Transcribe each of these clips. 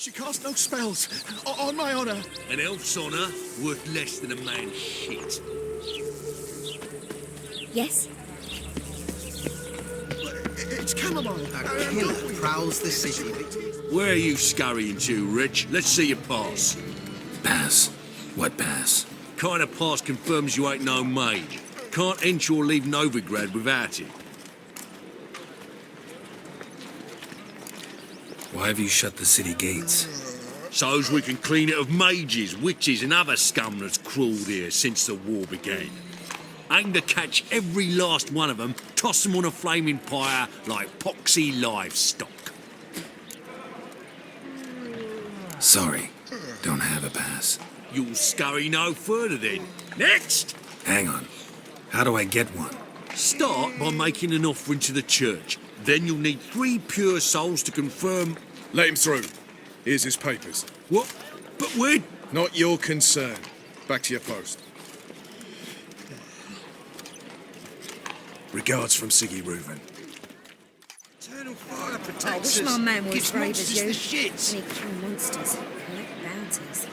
She casts no spells. On my honor. An elf's honor worth less than a man's shit. Yes? It's chamomile. A killer prowls the city. Where are you scurrying to, Rich? Let's see your pass. Pass? What pass? Kind of pass confirms you ain't no mage. Can't enter or leave Novigrad without it. Why have you shut the city gates? So's we can clean it of mages, witches and other scum that's crawled here since the war began. Aim to catch every last one of them, toss them on a flaming pyre like poxy livestock. Sorry, don't have a pass. You'll scurry no further then. Next! Hang on. How do I get one? Start by making an offering to the church. Then you'll need 3 pure souls to confirm... Let him through. Here's his papers. What? But we're... Not your concern. Back to your post. Regards from Siggy Reuven. Eternal fire I protects wish us. my man was Gives brave as you. monsters the shits. And he'd kill monsters, collect bounties.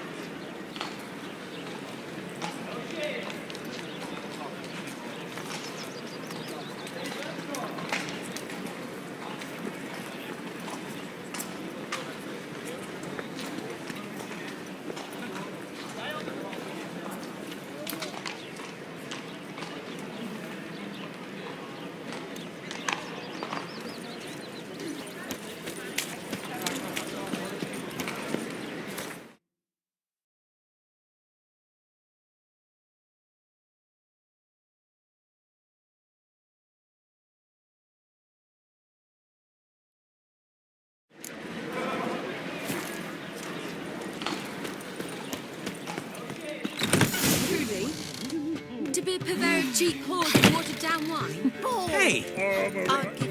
To be a purveyor of cheap whores and watered-down wine? Hey!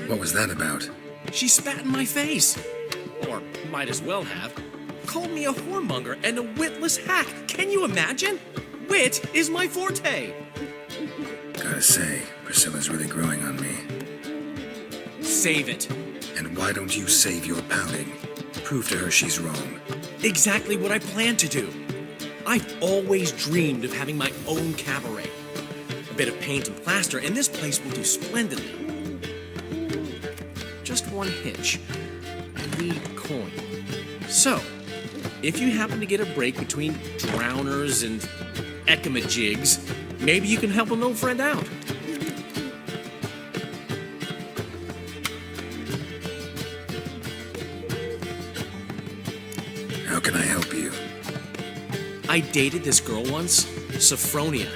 What was that about? She spat in my face. Or might as well have. Called me a whoremonger and a witless hack. Can you imagine? Wit is my forte. Gotta say, Priscilla's really growing on me. Save it. And why don't you save your pouting? Prove to her she's wrong. Exactly what I plan to do. I've always dreamed of having my own cabaret. A bit of paint and plaster, and this place will do splendidly. Just one hitch. I need coin. So, if you happen to get a break between drowners and ecamajigs, maybe you can help an old friend out. How can I help you? I dated this girl once, Sophronia.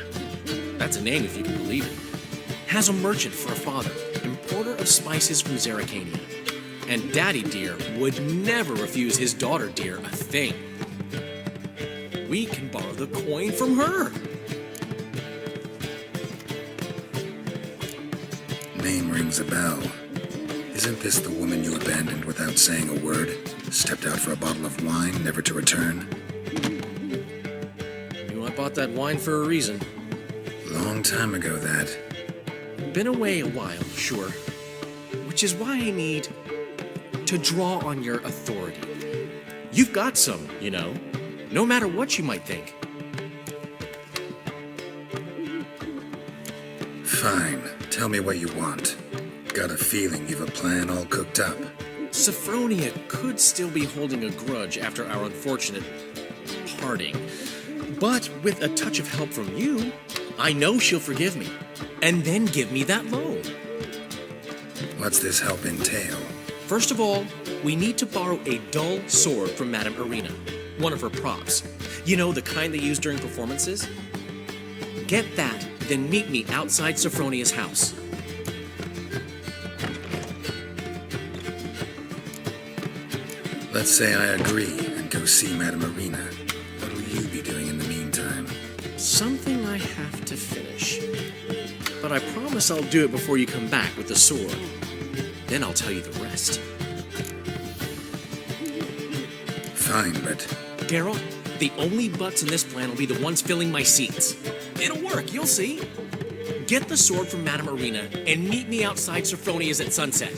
That's a name if you can believe it. Has a merchant for a father, importer of spices from Zerrikania. And Daddy Dear would never refuse his daughter Dear a thing. We can borrow the coin from her. Name rings a bell. Isn't this the woman you abandoned without saying a word? Stepped out for a bottle of wine, never to return? I bought that wine for a reason. Long time ago, that. Been away a while, sure. Which is why I need to draw on your authority. You've got some, you know, no matter what you might think. Fine. Tell me what you want. Got a feeling you've a plan all cooked up. Sophronia could still be holding a grudge after our unfortunate parting. But with a touch of help from you, I know she'll forgive me. And then give me that loan. What's this help entail? First of all, we need to borrow a dull sword from Madame Arena, one of her props. You know, the kind they use during performances? Get that, then meet me outside Sophronia's house. Let's say I agree and go see Madame Arena. What will you be doing in the meantime? Something I have to finish. But I promise I'll do it before you come back with the sword. Then I'll tell you the rest. Fine, but... Geralt, the only butts in this plan will be the ones filling my seats. It'll work, you'll see. Get the sword from Madame Arena and meet me outside Sophronia's at sunset.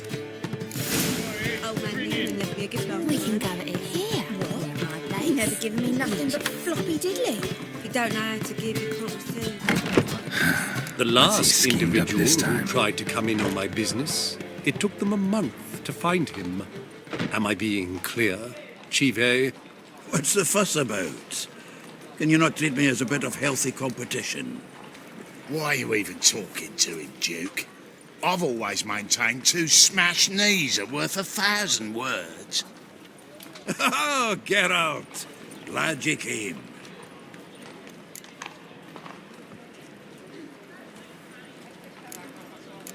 Oh man, you left me a gift. We can gather it here. What? giving me nothing but floppy diddly. You don't know how to give your conversation. The What's he last schemed up individual this who time? tried to come in on my business, it took them a month to find him. Am I being clear, Chive? What's the fuss about? Can you not treat me as a bit of healthy competition? Why are you even talking to him, Duke? I've always maintained 2 smashed knees are worth 1,000 words. Oh, get out! Glad you came.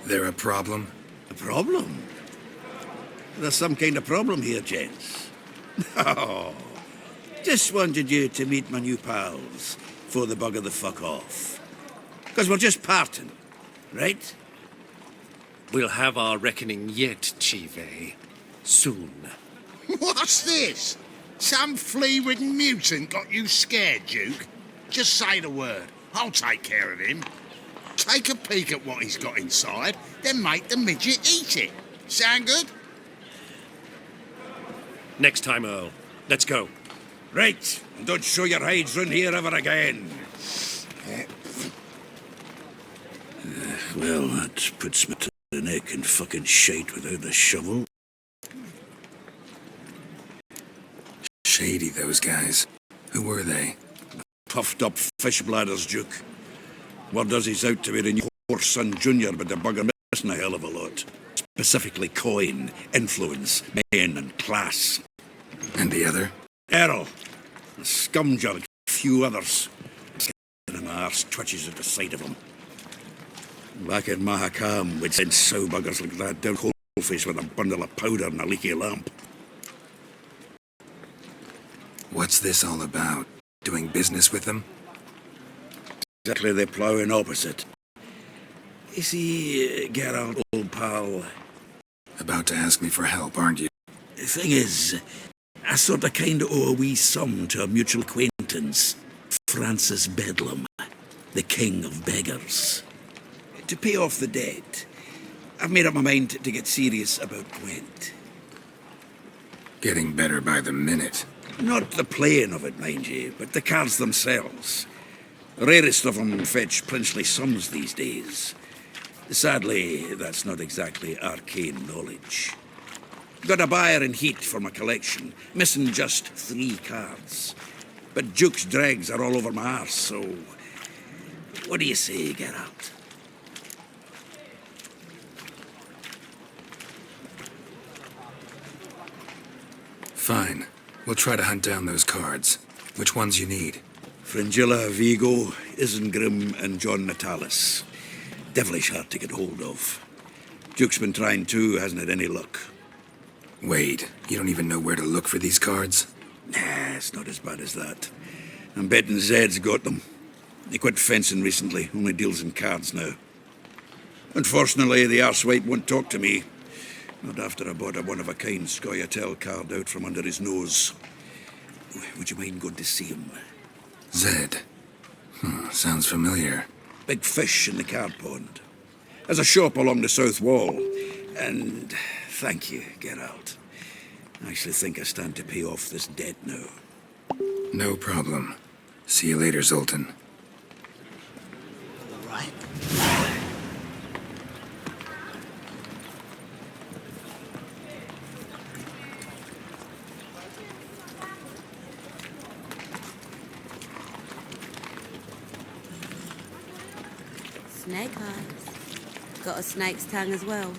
There a problem? A problem? There's some kind of problem here, gents. Oh, just wanted you to meet my new pals before they bugger the fuck off. Because we're just parting, right? We'll have our reckoning yet, Chive. Soon. What's this? Some flea-ridden mutant got you scared, Duke? Just say the word. I'll take care of him. Take a peek at what he's got inside, then make the midget eat it. Sound good? Next time, Earl. Let's go. Right, and don't show your hides round here ever again. Well, that puts me to the neck in fucking shite without the shovel. Shady, those guys. Who were they? Puffed up fish bladders, Duke. Word does he's out to be the new horse son junior, but the bugger missing a hell of a lot. Specifically coin, influence, men and class. And the other? Errol, a scumjug, few others. And my arse twitches at the sight of him. Back in Mahakam, we'd send sow buggers like that down coalface with a bundle of powder and a leaky lamp. What's this all about? Doing business with them? Exactly the ploughing opposite. You see, Geralt, old pal, About to ask me for help, aren't you? the thing is, I sort of kind of owe a wee sum to a mutual acquaintance, Francis Bedlam, the king of beggars. To pay off the debt, I've made up my mind to get serious about Gwent. Getting better by the minute. Not the playing of it, mind you, but the cards themselves. The rarest of them fetch princely sums these days. Sadly, that's not exactly arcane knowledge. Got a buyer in heat for my collection, missing just 3 cards. But Duke's dregs are all over my arse, so... What do you say, Geralt? Fine. We'll try to hunt down those cards. Which ones you need? Fringilla, Vigo, Isengrim, and John Natalis. Devilish hard to get hold of. Duke's been trying too, hasn't had any luck. Wait, you don't even know where to look for these cards? Nah, it's not as bad as that. I'm betting Zed's got them. He quit fencing recently, only deals in cards now. Unfortunately, the arsewite won't talk to me. Not after I bought a one-of-a-kind Scoia'tael card out from under his nose. Would you mind going to see him? Zed. Sounds familiar. Big fish in the card pond. There's a shop along the south wall. And thank you, Geralt. I actually think I stand to pay off this debt now. No problem. See you later, Zoltan. Right. Snake eyes. Got a snake's tongue as well.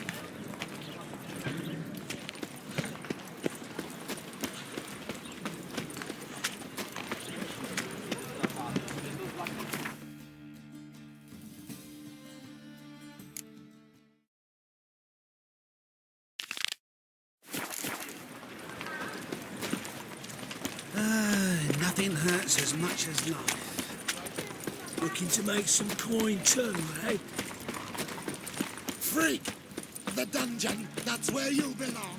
Nothing hurts as much as life. Looking to make some coin too, eh? Freak! The dungeon, that's where you belong.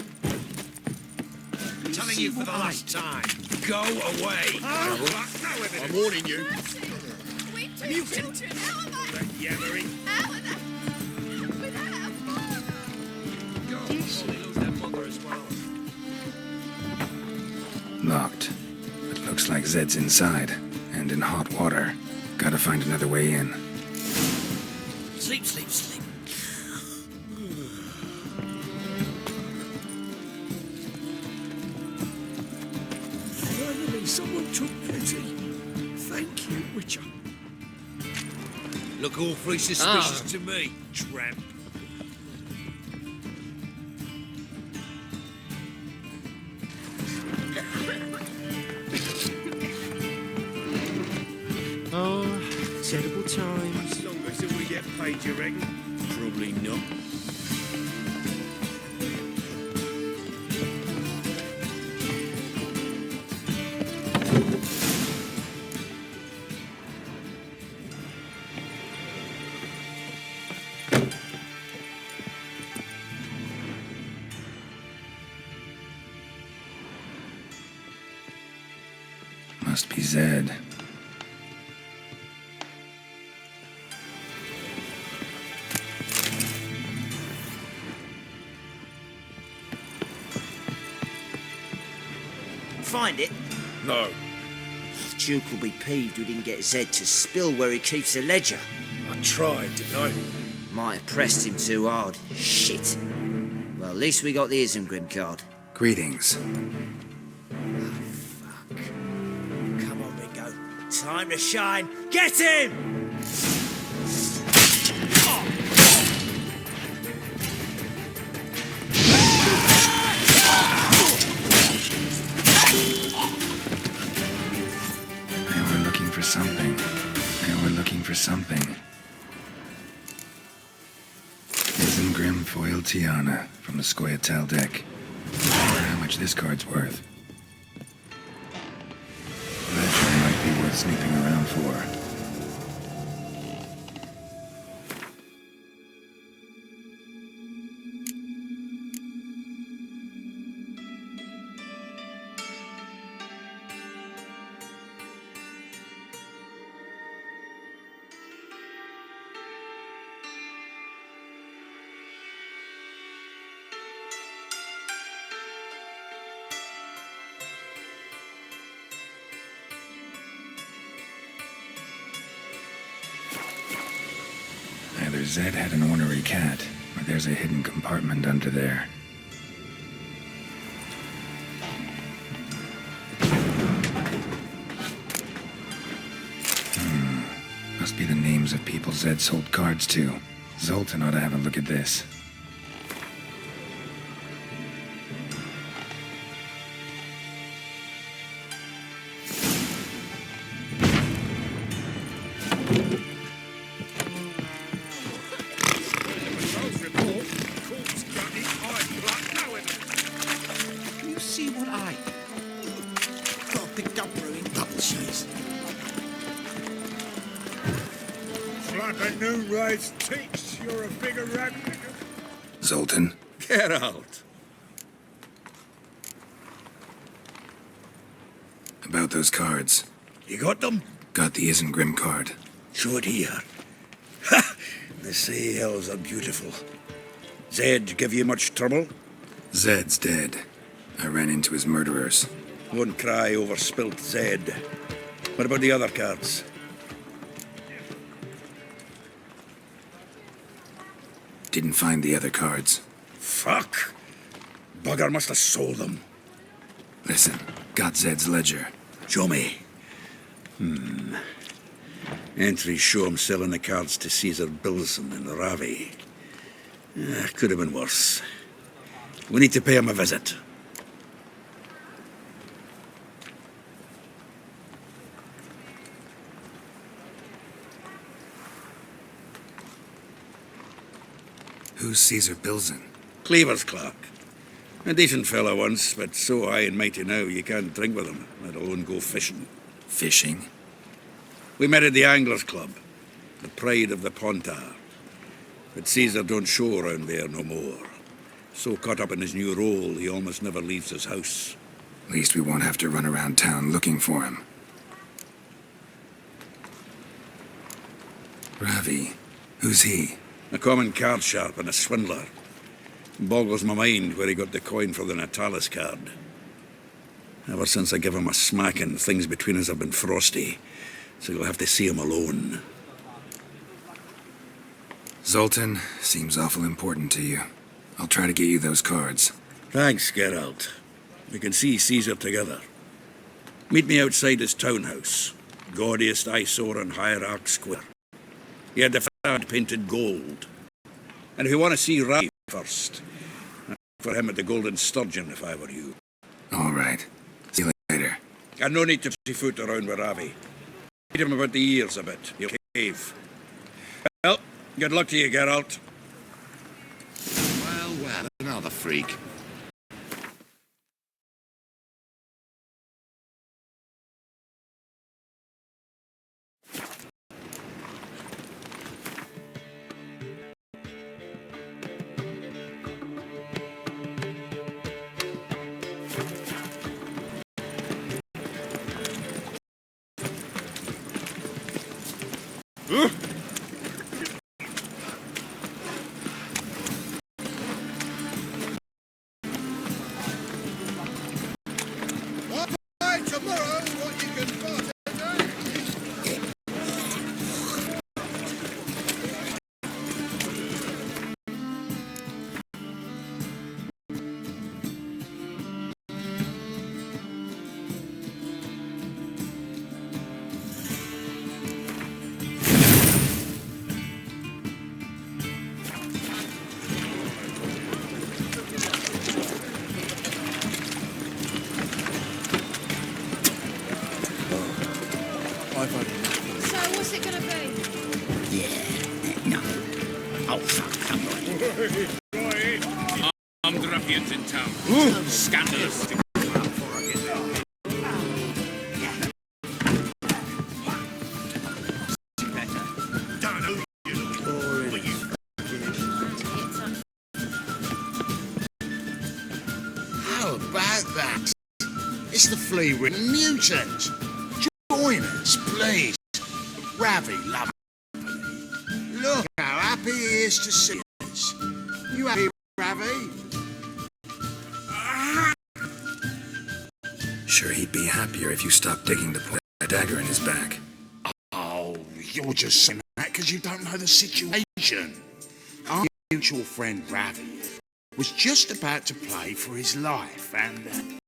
Telling you for the last time. Go away. I'm warning you. Mutant! Yammering. Locked. But looks Looks like Zed's inside, and in hot water. Gotta find another way in. Sleep, sleep, sleep. Finally, someone took pity. Thank you, Witcher. Look awfully suspicious to me, tramp. Oh, terrible times. As long as we get paid, you reckon? Probably not. Must be Zed. Find it? No. Duke will be peeved we didn't get Zed to spill where he keeps the ledger. I tried, didn't I? Might have pressed him too hard. Shit. Well, at least we got the Isengrim card. Greetings. Come on, Ringo. Time to shine. Get him! They were looking for something. They were looking for something. Isengrim foil Tiana from the Scoia'tael deck. I wonder how much this card's worth. Ledger might be worth snooping around for. Either Zed had an ornery cat, or there's a hidden compartment under there. Must be the names of people Zed sold cards to. Zoltan ought to have a look at this. You see what I... Got a big dump brewing. Double chase. It's like a new race teats. You're a bigger rat. Zoltan? Get out. About those cards. You got them? Got the Isengrim card. Show it here. Ha! They say elves are beautiful. Zed give you much trouble? Zed's dead. I ran into his murderers. Won't cry over spilt Zed. What about the other cards? Didn't find the other cards. Fuck! Bugger must have sold them. Listen, got Zed's ledger. Show me. Entries show him selling the cards to Caesar Bilson in Ravi. Could have been worse. We need to pay him a visit. Who's Caesar Bilson? Cleaver's clerk. A decent fellow once, but so high and mighty now you can't drink with him, let alone go fishing. Fishing? We met at the Anglers Club, the pride of the Pontar. But Caesar don't show around there no more. So caught up in his new role, he almost never leaves his house. At least we won't have to run around town looking for him. Ravi, who's he? A common card sharp and a swindler. Boggles my mind where he got the coin for the Natalis card. Ever since I gave him a smacking, things between us have been frosty. So you'll have to see him alone. Zoltan seems awful important to you. I'll try to get you those cards. Thanks, Geralt. We can see Caesar together. Meet me outside his townhouse. Gaudiest eyesore on Hierarch Square. He had the facade painted gold. And if you want to see Rai first, I'd look for him at the Golden Sturgeon if I were you. All right. See you later. And no need to pussyfoot around with Ravi. Beat him about the ears a bit. He'll cave. Well, good luck to you, Geralt. Well, another freak. So what's it gonna be? No. Oh, fuck, I'm right. Armed ruffians in town. Scandalous. How about that? It's the flea-ridden mutant. Join us, please. Ravi, love. Look how happy he is to see us. You happy, Ravi? Sure, he'd be happier if you stopped digging to put a dagger in his back. Oh, you're just saying that because you don't know the situation. Our mutual friend Ravi was just about to play for his life, and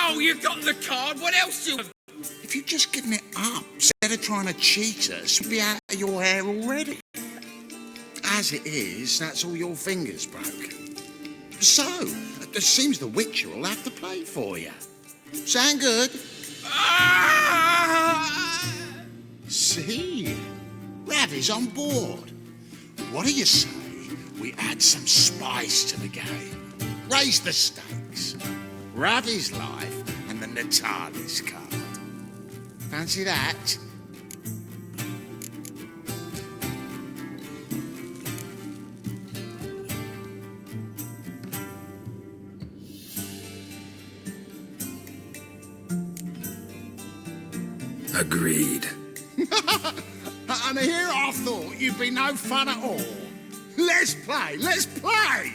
Oh, you got the card. What else do you... if you'd just given it up instead of trying to cheat us, we'd be out of your hair already. As it is, that's all your fingers broke. So, it seems the Witcher will have to play for you. Sound good? See? Ravi's on board. What do you say we add some spice to the game? Raise the stakes. Ravi's life and the Natalis card. Fancy that? Agreed. And here I thought you'd be no fun at all. Let's play, let's play!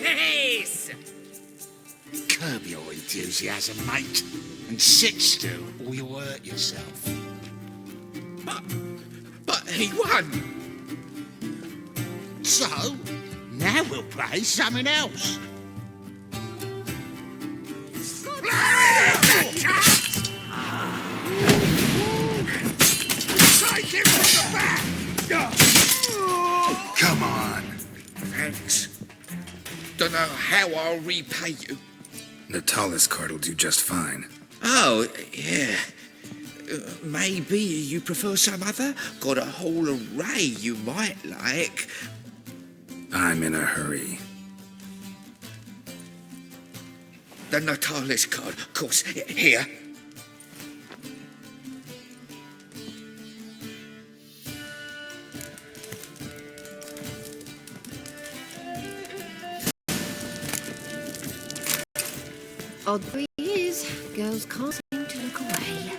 Yes! Curb your enthusiasm, mate, and sit still or you'll hurt yourself. But he won. So, now we'll play something else. Take him from the back! Come on. Thanks. Don't know how I'll repay you. Natalis card will do just fine. Oh, yeah. Maybe you prefer some other? Got a whole array you might like. I'm in a hurry. The Natalis card, of course. Here. Odd he is. Girls can't seem to look away.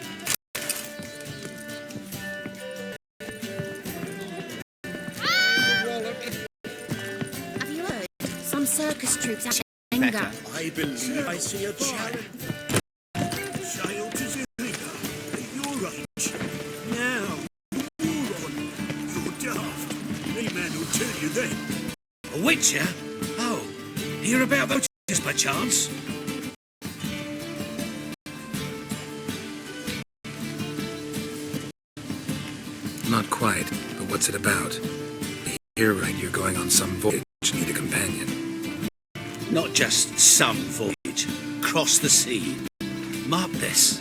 Have you heard? Some circus troops out anger. I believe I see a child. Child is illegal at your age. Now, moron, you're daft. Any man will tell you then. A witcher? Oh, hear about those by chance? Not quite, but what's it about? You're right, you're going on some voyage, need a companion. Not just some voyage. Cross the sea. Mark this.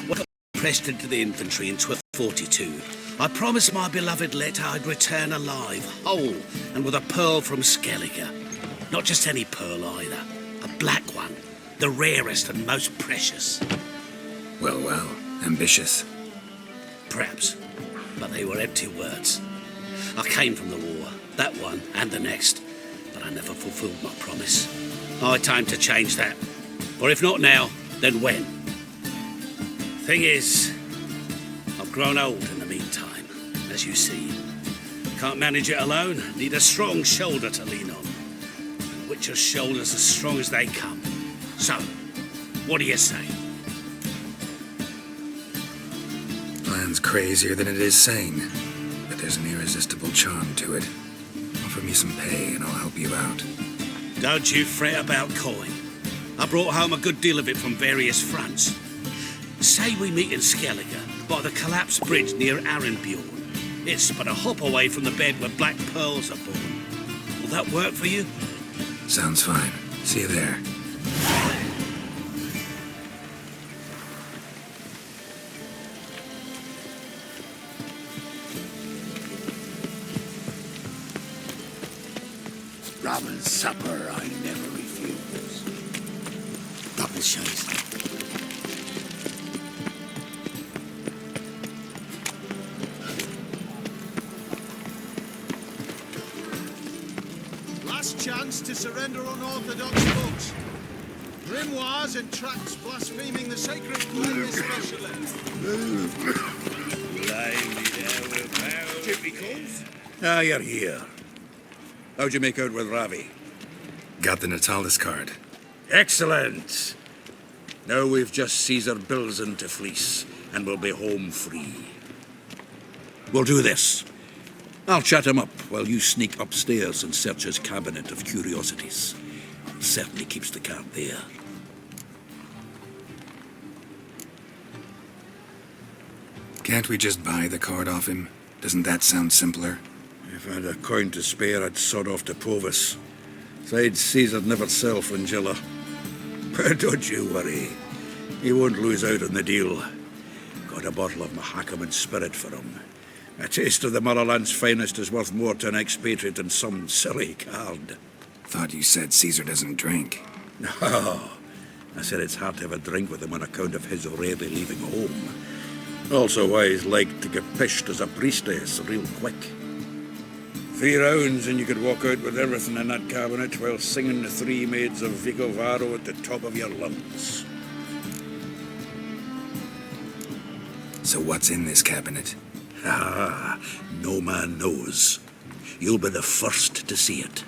When I got pressed into the infantry in 1242, I promised my beloved Letta I'd return alive, whole, and with a pearl from Skellige. Not just any pearl either. A black one. The rarest and most precious. Well, well, ambitious. Perhaps. But they were empty words. I came from the war, that one and the next, but I never fulfilled my promise. High time to change that. Or if not now, then when? Thing is, I've grown old in the meantime, as you see. Can't manage it alone, need a strong shoulder to lean on. And Witcher's shoulders as strong as they come. So, what do you say? Plan's crazier than it is sane, but there's an irresistible charm to it. Offer me some pay and I'll help you out. Don't you fret about coin. I brought home a good deal of it from various fronts. Say we meet in Skellige, by the collapsed bridge near Arenbjorn. It's but a hop away from the bed where black pearls are born. Will that work for you? Sounds fine. See you there. Rum and supper I never refuse. Double shows. Last chance to surrender unorthodox folks. Grimoires and tracts blaspheming the sacred flame especially. Typicals? Ah, you're here. How'd you make out with Ravi? Got the Natalis card. Excellent. Now we've just Caesar Bilzen to fleece, and we'll be home free. We'll do this. I'll chat him up while you sneak upstairs and search his cabinet of curiosities. Certainly keeps the card there. Can't we just buy the card off him? Doesn't that sound simpler? If I had a coin to spare, I'd sod off to Provis. Besides, Caesar'd never sell Fringilla. But don't you worry. He won't lose out on the deal. Got a bottle of Mahakaman spirit for him. A taste of the motherland's finest is worth more to an expatriate than some silly card. Thought you said Caesar doesn't drink. No. I said it's hard to have a drink with him on account of his rarely leaving home. Also why he's like to get pished as a priestess real quick. 3 rounds and you could walk out with everything in that cabinet while singing the 3 maids of Vicovaro at the top of your lungs. So what's in this cabinet? Ah, no man knows. You'll be the first to see it.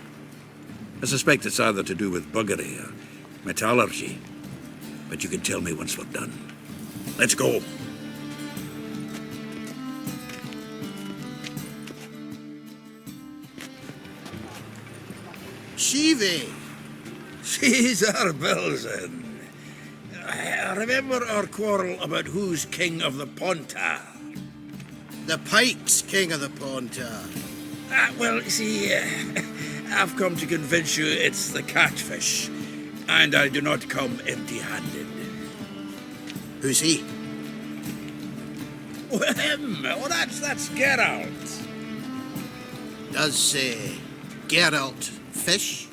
I suspect it's either to do with buggery or metallurgy. But you can tell me once we're done. Let's go. Sheevy! Caesar Belzen. Remember our quarrel about who's king of the Pontar? The Pike's king of the Pontar. Well, see, I've come to convince you it's the catfish, and I do not come empty-handed. Who's he? Well, him. Oh, that's Geralt. Does, Geralt fish?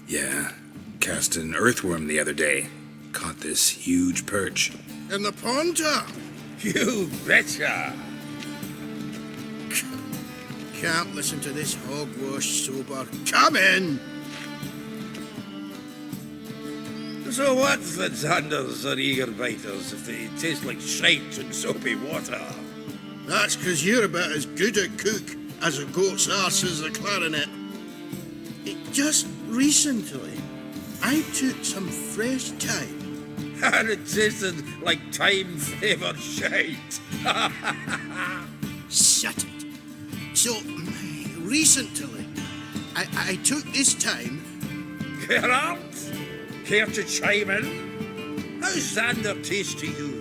Yeah, cast an earthworm the other day. Caught this huge perch. In the Pontar? You betcha. Can't listen to this hogwash sober. Come in! So what's the Xanders or eager biters if they taste like shite and soapy water? That's 'cause you're about as good a cook as a goat's arse is a clarinet. Just recently, I took some fresh thyme. And it tasted like time-flavoured shite. Shut it. So, recently, I took this time. Geralt, care to chime in? How's Xander taste to you?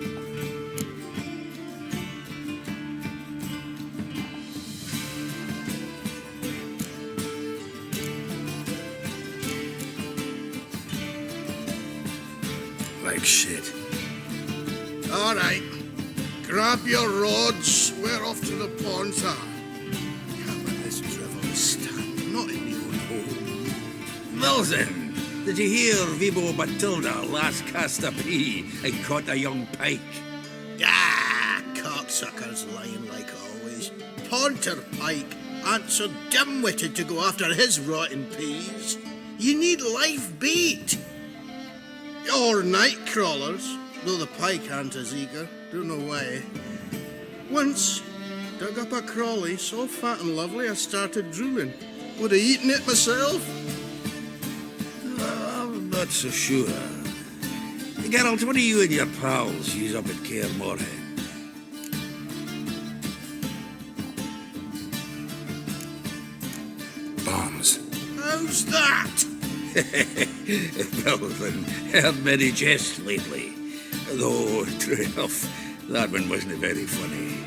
Like shit. All right. Grab your rods. We're off to the Pontar. Can't let this drivel stand. Not in your own home. Belzen, did you hear Vibo Batilda last cast a pea and caught a young pike? Ah, cocksuckers lying like always. Pontar Pike ain't so dim-witted to go after his rotten peas. You need live bait. Or night crawlers, though the pike aren't as eager. Don't know why. Once, dug up a crawly so fat and lovely I started drooling. Would have eaten it myself. I'm not so sure. Geralt, what do you and your pals use up at Kaer Morhen? Bombs. How's that? Belzen, heard many jests lately. Though, true enough, that one wasn't very funny.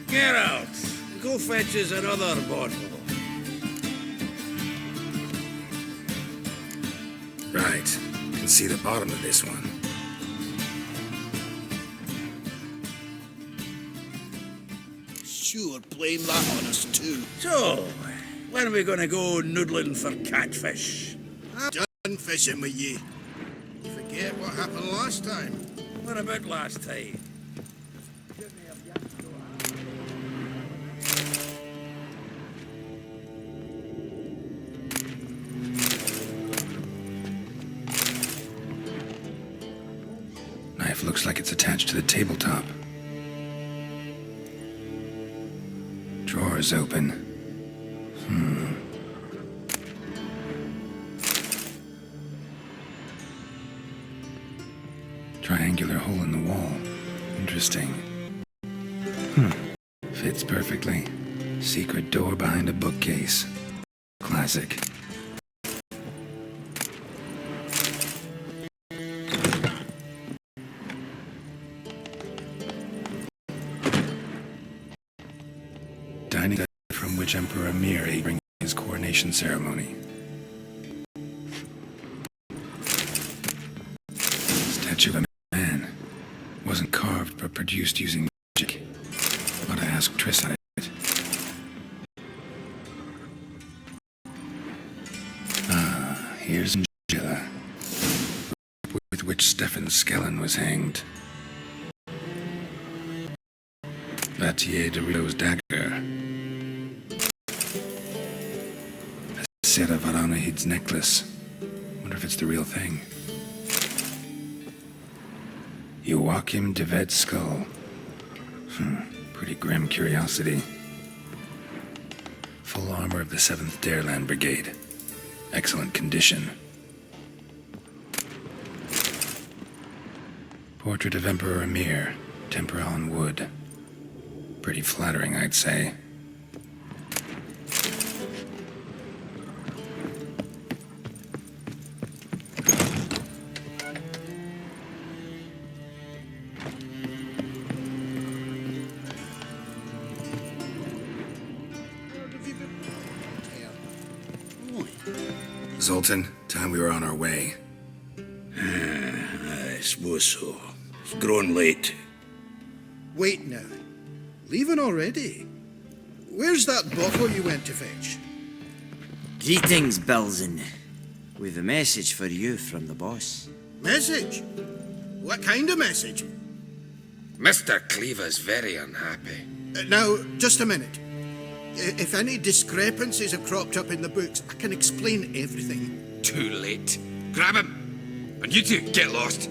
Geralt, go fetch us another bottle. Right. Can see the bottom of this one. Sure, blame that on us too. So, when are we gonna go noodling for catfish? I'm done fishing with you. You forget what happened last time. What about last time? Knife looks like it's attached to the tabletop. Drawer's open. Triangular hole in the wall. Interesting. Fits perfectly. Secret door behind a bookcase. Classic. Dining set from which Emperor Miri brings his coronation ceremony. Statue of a man. Wasn't carved but produced using magic. Ought to ask Triss on it. Here's Angela, with which Stefan Skellen was hanged. Vatier de Rio's dagger. A set of Aranahid's necklace. Wonder if it's the real thing. Joachim de Ved's skull. Pretty grim curiosity. Full armor of the 7th Dareland Brigade. Excellent condition. Portrait of Emperor Emir, temper on wood. Pretty flattering, I'd say. Zoltan, time we were on our way. I suppose so. It's growing late. Wait now. Leaving already? Where's that bottle you went to fetch? Greetings, Belzen. We've a message for you from the boss. Message? What kind of message? Mr. Cleaver's very unhappy. Now, just a minute. If any discrepancies have cropped up in the books, I can explain everything. Too late. Grab him. And you two, get lost.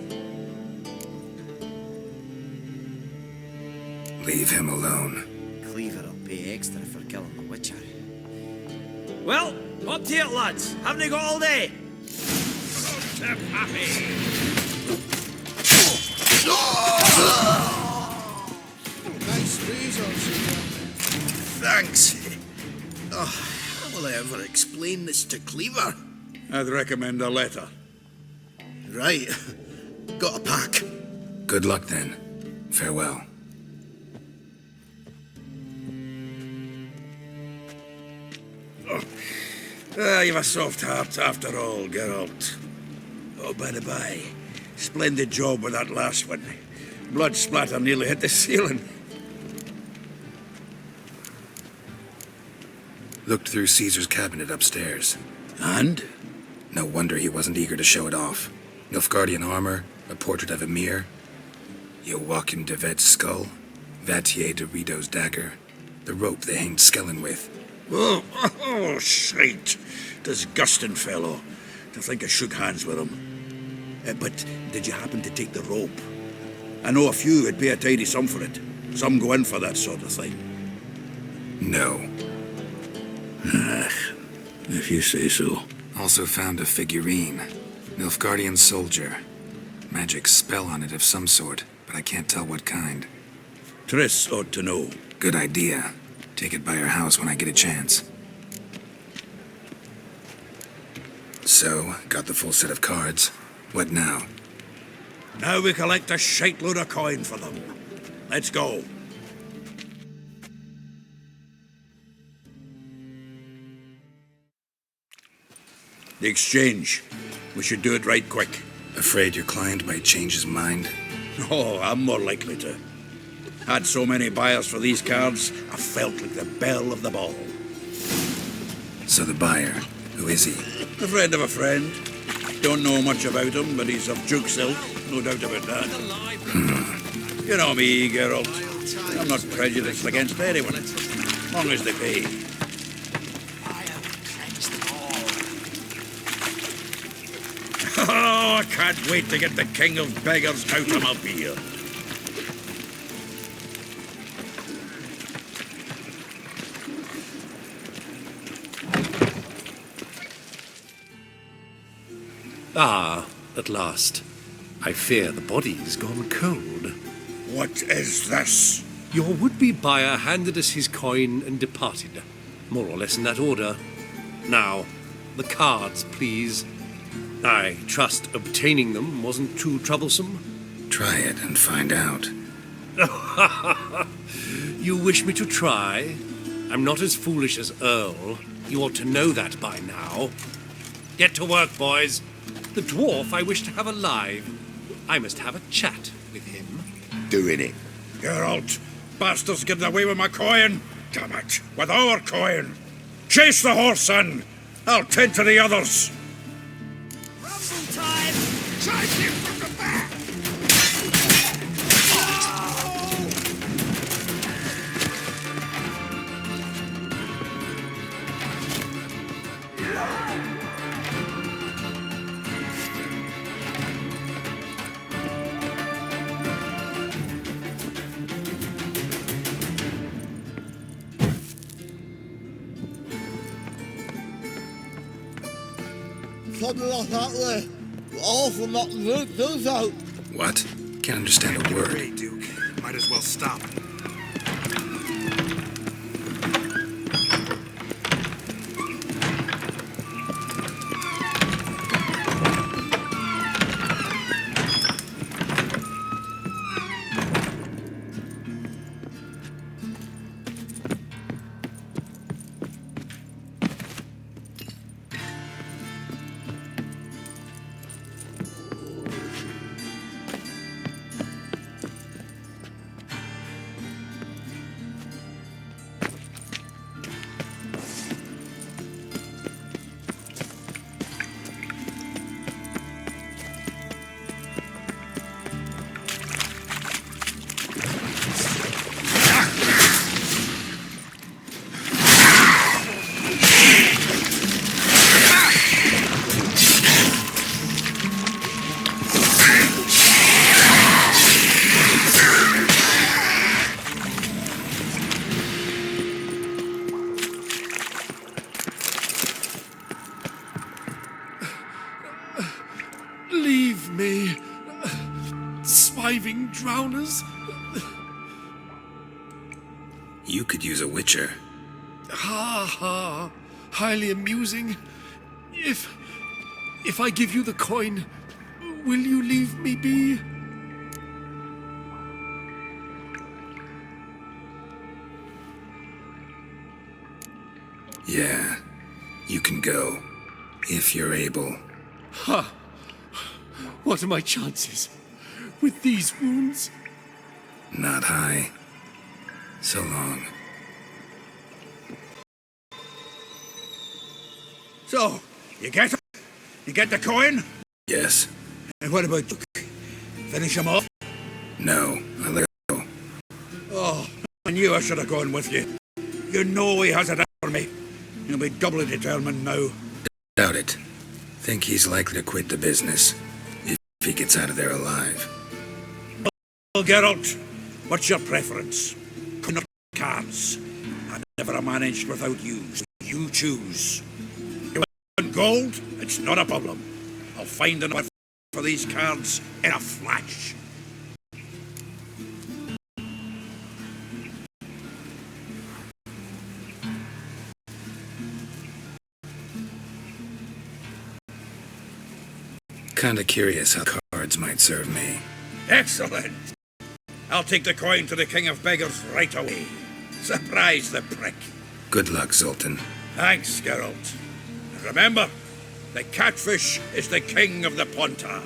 Leave him alone. Cleaver will pay extra for killing the Witcher. Well, up to it, lads. Haven't you got all day? Nice razors. Thanks. Oh, how will I ever explain this to Cleaver? I'd recommend a letter. Right. Got a pack. Good luck then. Farewell. You've a soft heart after all, Geralt. Oh, by the by, splendid job with that last one. Blood splatter nearly hit the ceiling. Looked through Caesar's cabinet upstairs. And? No wonder he wasn't eager to show it off. Nilfgaardian armor, a portrait of Emir, Joachim de Vet's skull, Vatier de Rideau's dagger, the rope they hanged Skellen with. Oh, shite. Disgusting fellow. To think I shook hands with him. But did you happen to take the rope? I know a few would pay a tidy sum for it. Some go in for that sort of thing. No. If you say so. Also found a figurine. Nilfgaardian soldier. Magic spell on it of some sort, but I can't tell what kind. Triss ought to know. Good idea. Take it by her house when I get a chance. So, got the full set of cards. What now? Now we collect a shite-load of coin for them. Let's go. The exchange. We should do it right quick. Afraid your client might change his mind? Oh, I'm more likely to. Had so many buyers for these cards, I felt like the belle of the ball. So the buyer, who is he? A friend of a friend. Don't know much about him, but he's of Duke's ilk, no doubt about that. You know me, Geralt. I'm not prejudiced against anyone, as long as they pay. Oh, I can't wait to get the king of beggars out of my beer. Ah, at last. I fear the body's gone cold. What is this? Your would-be buyer handed us his coin and departed. More or less in that order. Now, the cards, please. I trust obtaining them wasn't too troublesome? Try it and find out. You wish me to try? I'm not as foolish as Earl. You ought to know that by now. Get to work, boys. The dwarf I wish to have alive. I must have a chat with him. Doing it. Geralt, bastards getting away with my coin. Damn it, with our coin. Chase the horse in. I'll tend to the others. Rumble time! Take him from the back! something like that way. Awful not to do so. What? Can't understand a word. Hey, Duke. Might as well stop. Leave me, swiving drowners. You could use a witcher. Ha ha, highly amusing. If I give you the coin, will you leave me be? Yeah, you can go, if you're able. Ha! What are my chances with these wounds? Not high. So long. So, you get it? You get the coin? Yes. And what about Duke? Finish him off? No, I'll let go. Oh, I knew I should have gone with you. You know he has it out for me. He'll be doubly determined now. Doubt it. Think he's likely to quit the business, if he gets out of there alive. Well, Geralt, what's your preference? Not cards. I never managed without you, so you choose. You want gold? It's not a problem. I'll find enough for these cards in a flash. Kinda curious how cards might serve me. Excellent. I'll take the coin to the King of Beggars right away. Surprise the prick. Good luck, Zoltan. Thanks, Geralt. And remember, the catfish is the king of the Pontar.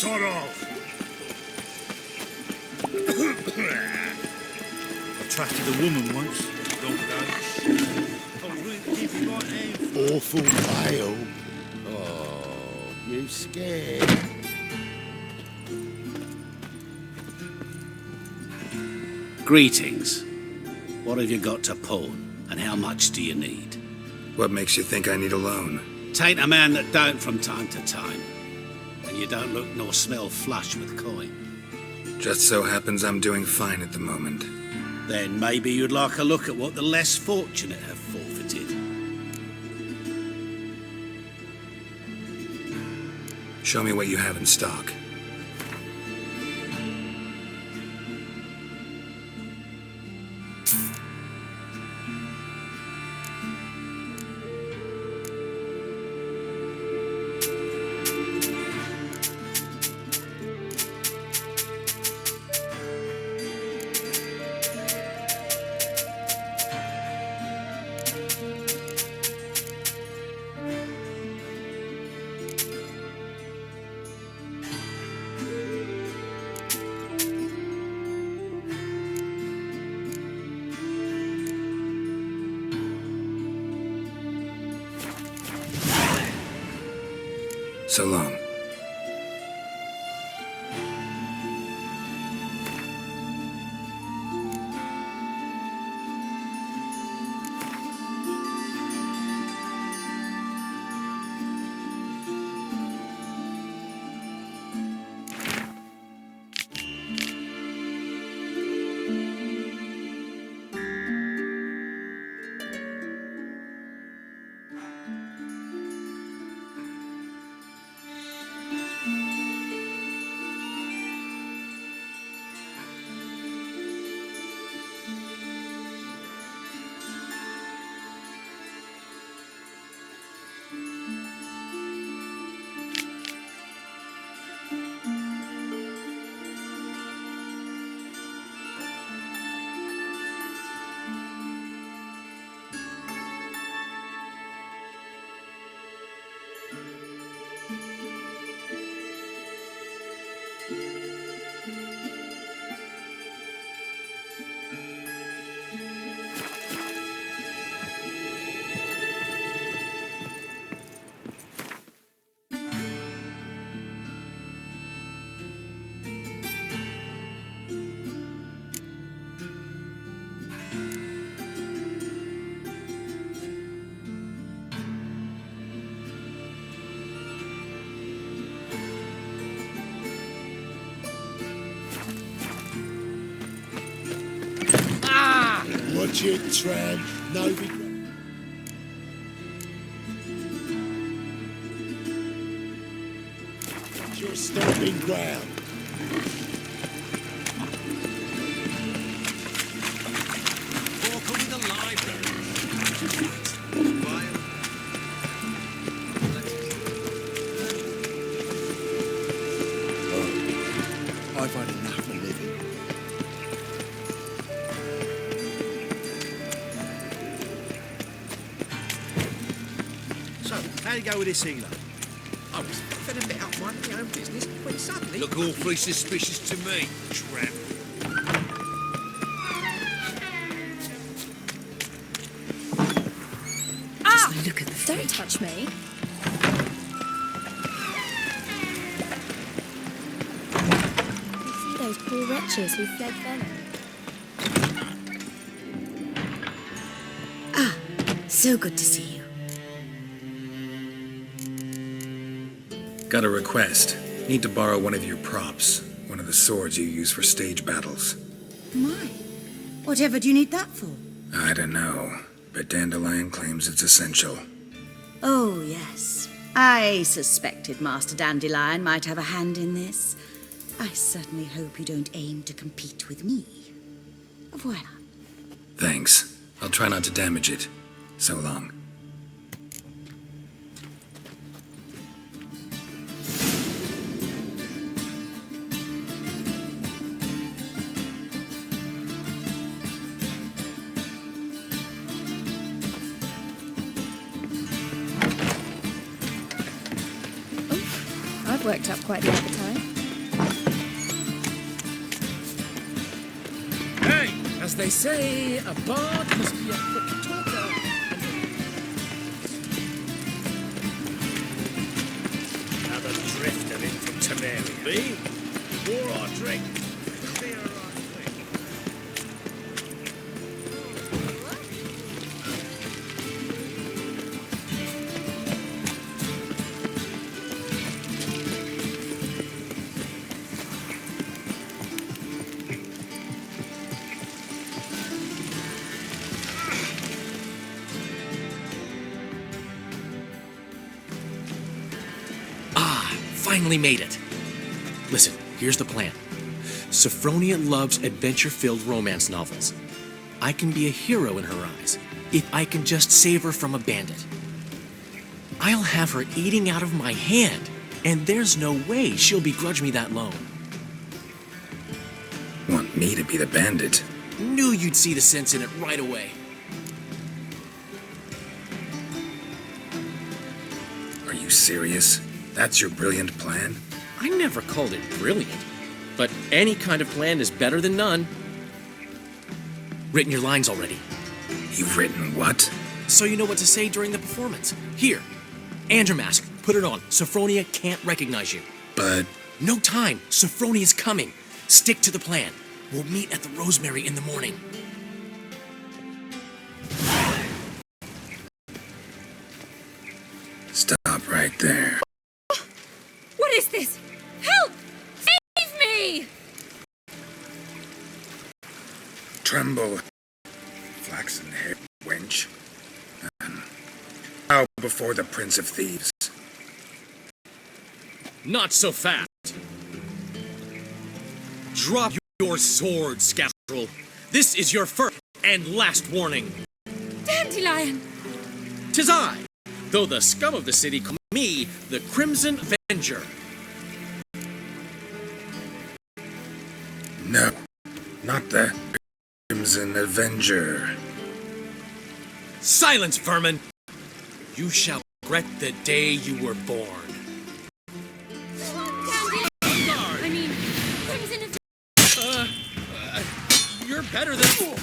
Sort of. Attracted a woman once. Awful pale. Oh, you scared. Greetings. What have you got to pawn, and how much do you need? What makes you think I need a loan? Tain't a man that don't from time to time. And you don't look nor smell flush with coin. Just so happens I'm doing fine at the moment. Then maybe you'd like a look at what the less fortunate have forfeited. Show me what you have in stock. So long. Watch it, Tran. No regret. It's your stomping ground. Walker with the library. I've had enough of living. So, how'd it go with this healer? I was puffing a bit up minding my own business when suddenly... Look awfully suspicious to me, tramp. Look at the Don't touch me. You see those poor wretches who fled venom? So good to see you. Got a request. Need to borrow one of your props. One of the swords you use for stage battles. My, whatever do you need that for? I don't know, but Dandelion claims it's essential. Oh, yes. I suspected Master Dandelion might have a hand in this. I certainly hope you don't aim to compete with me. Voilà. Thanks. I'll try not to damage it. So long. I've worked up quite the appetite. Hey! As they say, a bard must be a quick talker. Another drifter in from Temeria. Me? More or drink? Clear our way. finally made it. Listen, here's the plan. Sophronia loves adventure-filled romance novels. I can be a hero in her eyes if I can just save her from a bandit. I'll have her eating out of my hand, and there's no way she'll begrudge me that loan. Want me to be the bandit? Knew you'd see the sense in it right away. Are you serious? That's your brilliant plan? I never called it brilliant, but any kind of plan is better than none. Written your lines already. You've written what? So you know what to say during the performance. Here, and your mask. Put it on. Sophronia can't recognize you. But... No time. Sophronia's coming. Stick to the plan. We'll meet at the Rosemary in the morning. Stop right there. What is this? Help! Save me! Tremble, flaxen hair wench. Bow before the Prince of Thieves. Not so fast. Drop your sword, scoundrel. This is your first and last warning. Dandelion! 'Tis I, though the scum of the city call me the Crimson Avenger. No, not the Crimson Avenger. Silence, vermin! You shall regret the day you were born. I mean, Crimson Avenger. You're better than...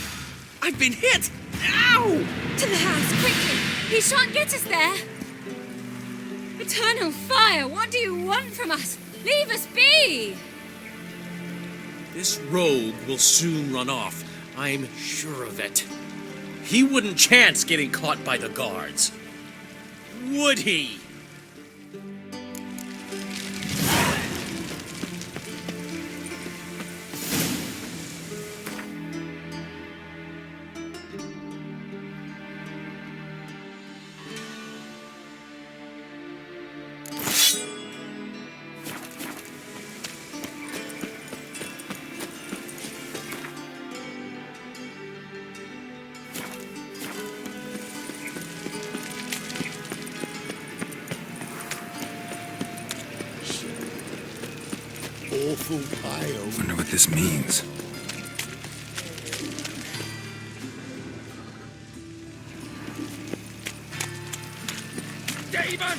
I've been hit! Ow! To the house, quickly! He shan't get us there! Eternal fire, what do you want from us? Leave us be! This rogue will soon run off. I'm sure of it. He wouldn't chance getting caught by the guards. Would he? Awful pale. Wonder what this means. David!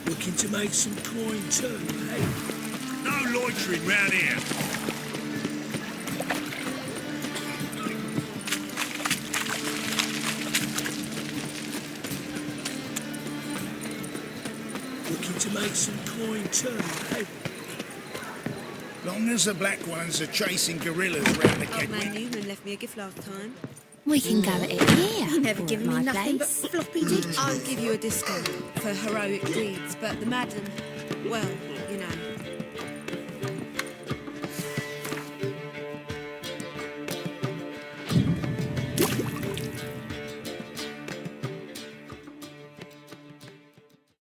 Looking to make some coin too, eh? No loitering round here. Looking to make some coin too, eh? Long as the black ones are chasing gorillas round the Old man kid. Newman left me a gift last time. We can go at it here. He never or given at me my nothing but place. floppy dick. I'll give you a discount for heroic deeds, but the madam, well, you know.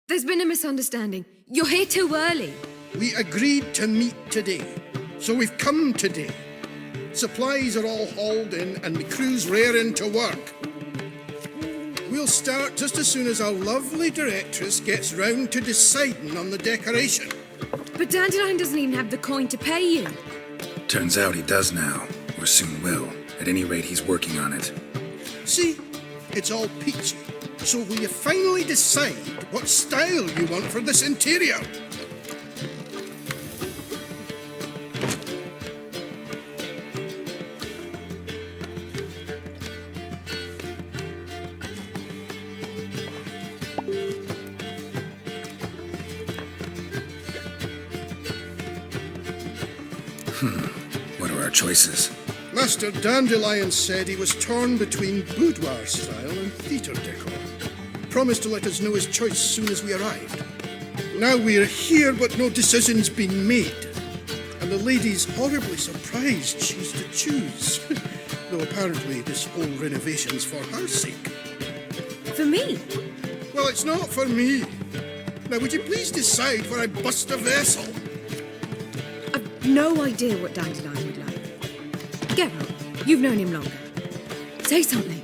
There's been a misunderstanding. You're here too early. We agreed to meet today, so we've come today. Supplies are all hauled in and the crew's raring to work. We'll start just as soon as our lovely directress gets round to deciding on the decoration. But Dandelion doesn't even have the coin to pay you. Turns out he does now, or soon will. At any rate, he's working on it. See, it's all peachy. So will you finally decide what style you want for this interior? What are our choices? Master Dandelion said he was torn between boudoir style and theatre decor. Promised to let us know his choice soon as we arrived. Now we're here, but no decision's been made. And the lady's horribly surprised she's to choose. Though apparently this whole renovation's for her sake. For me? Well, it's not for me. Now, would you please decide where I bust a vessel? I've no idea what Dandelion would like. Geralt, you've known him longer. Say something.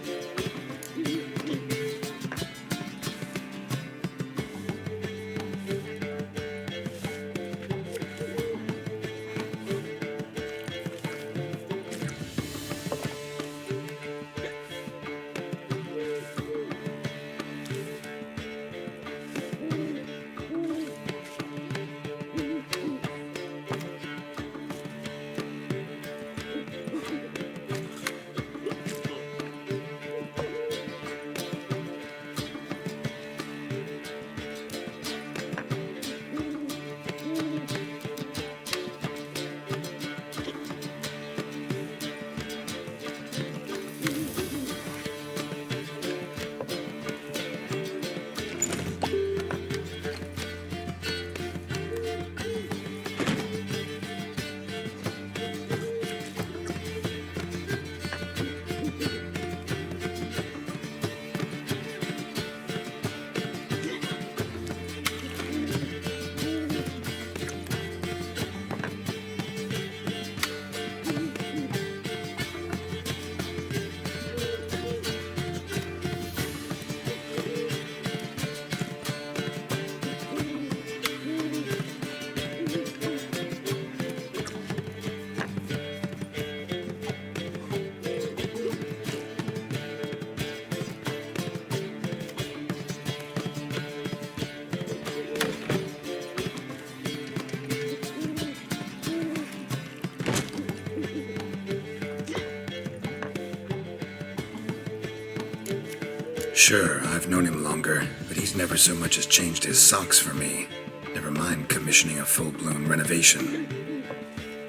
Sure, I've known him longer, but he's never so much as changed his socks for me. Never mind commissioning a full-blown renovation.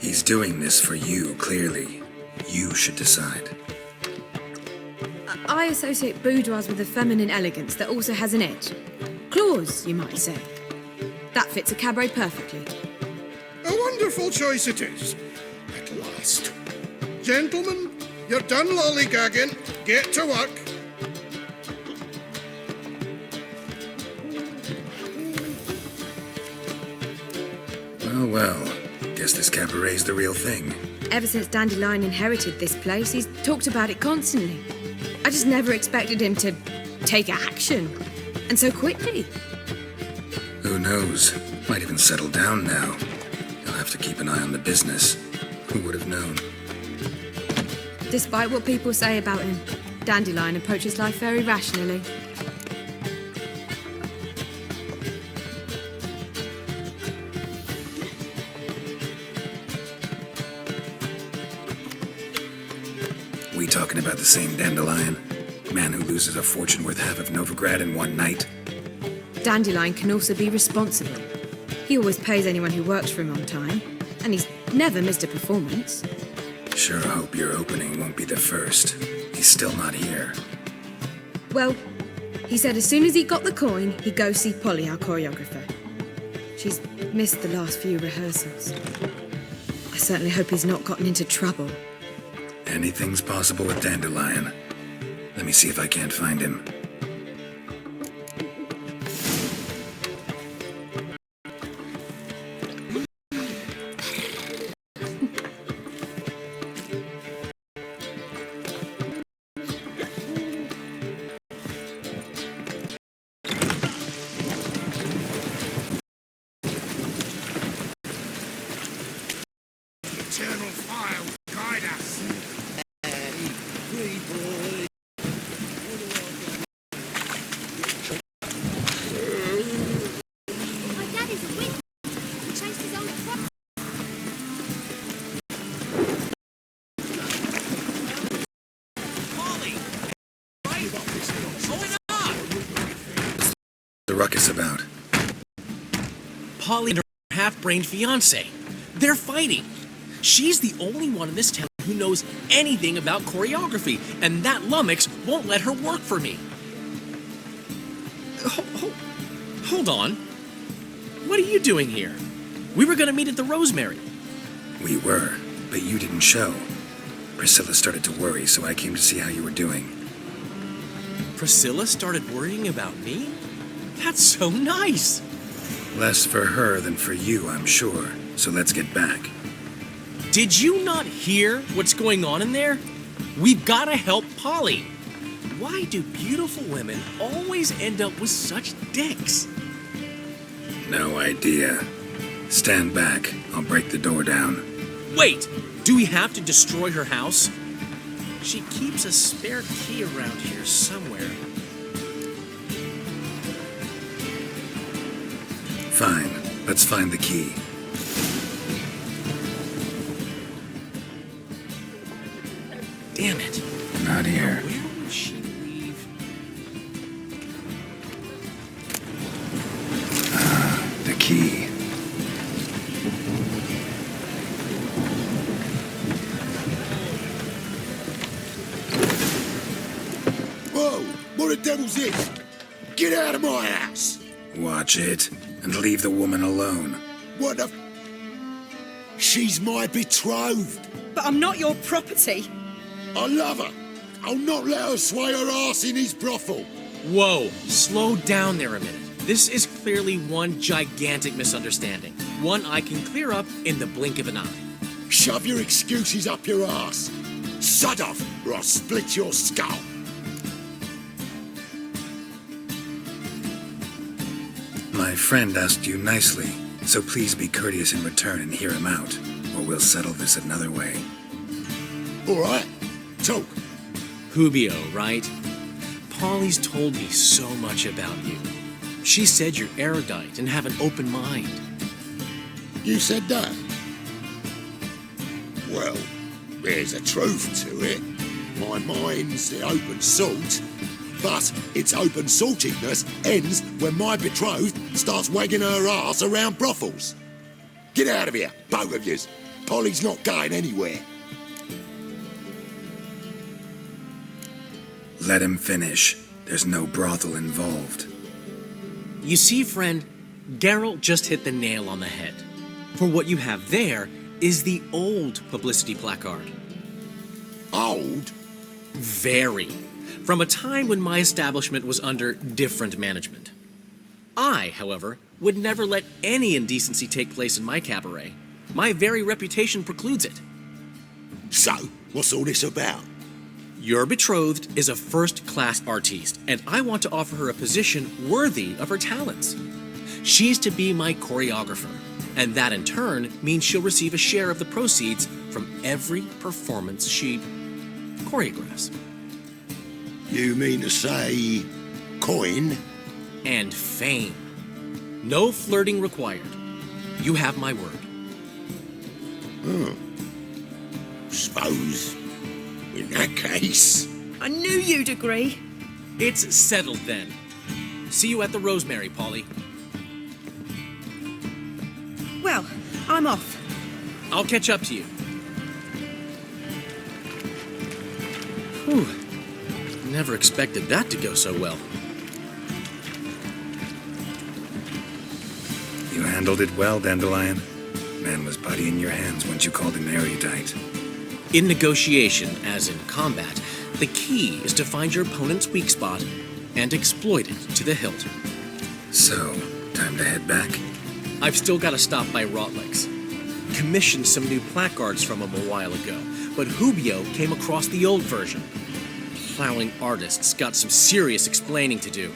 He's doing this for you, clearly. You should decide. I associate boudoirs with a feminine elegance that also has an edge. Claws, you might say. That fits a cabaret perfectly. A wonderful choice it is. At last. Gentlemen, you're done lollygagging. Get to work. Oh well, guess this cabaret's the real thing. Ever since Dandelion inherited this place, he's talked about it constantly. I just never expected him to take action. And so quickly. Who knows? Might even settle down now. You'll have to keep an eye on the business. Who would have known? Despite what people say about him, Dandelion approaches life very rationally. We talking about the same Dandelion? Man who loses a fortune worth half of Novigrad in one night? Dandelion can also be responsible. He always pays anyone who works for him on time, and he's never missed a performance. Sure hope your opening won't be the first. He's still not here. Well, he said as soon as he got the coin, he'd go see Polly, our choreographer. She's missed the last few rehearsals. I certainly hope he's not gotten into trouble. Anything's possible with Dandelion. Let me see if I can't find him. Eternal fire will guide us. My dad is a witch. He chased his own crop. The ruckus about. Polly and her half-brained fiancé. They're fighting. She's the only one in this town who knows anything about choreography, and that lummox won't let her work for me. Hold on. What are you doing here? We were gonna meet at the Rosemary. We were, but you didn't show. Priscilla started to worry, so I came to see how you were doing. Priscilla started worrying about me? That's so nice! Less for her than for you, I'm sure. So let's get back. Did you not hear what's going on in there? We've gotta help Polly. Why do beautiful women always end up with such dicks? No idea. Stand back. I'll break the door down. Wait! Do we have to destroy her house? She keeps a spare key around here somewhere. Fine. Let's find the key. Damn it. Not here. Where would she leave? The key. Whoa! What the devil's this? Get out of my house! Watch it, and leave the woman alone. What the... She's my betrothed. But I'm not your property. I love her. I'll not let her sway her ass in his brothel. Whoa, slow down there a minute. This is clearly one gigantic misunderstanding. One I can clear up in the blink of an eye. Shove your excuses up your ass. Sod off, or I'll split your skull. My friend asked you nicely, so please be courteous in return and hear him out, or we'll settle this another way. All right, talk. Hubio, right? Polly's told me so much about you. She said you're erudite and have an open mind. You said that? Well, there's a truth to it. My mind's the open salt, but its open saltiness ends when my betrothed starts wagging her ass around brothels. Get out of here, both of yous. Polly's not going anywhere. Let him finish. There's no brothel involved. You see, friend, Geralt just hit the nail on the head. For what you have there is the old publicity placard. Old? Very. From a time when my establishment was under different management. I, however, would never let any indecency take place in my cabaret. My very reputation precludes it. So, what's all this about? Your betrothed is a first-class artiste, and I want to offer her a position worthy of her talents. She's to be my choreographer, and that in turn means she'll receive a share of the proceeds from every performance she choreographs. You mean to say coin? And fame. No flirting required. You have my word. Suppose, in that case... I knew you'd agree. It's settled then. See you at the Rosemary, Polly. Well, I'm off. I'll catch up to you. Whew. Never expected that to go so well. You handled it well, Dandelion. Man was putty in your hands once you called him erudite. In negotiation, as in combat, the key is to find your opponent's weak spot and exploit it to the hilt. So, time to head back? I've still got to stop by Rotlegs. Commissioned some new placards from him a while ago, but Hubio came across the old version. Plowing artists got some serious explaining to do.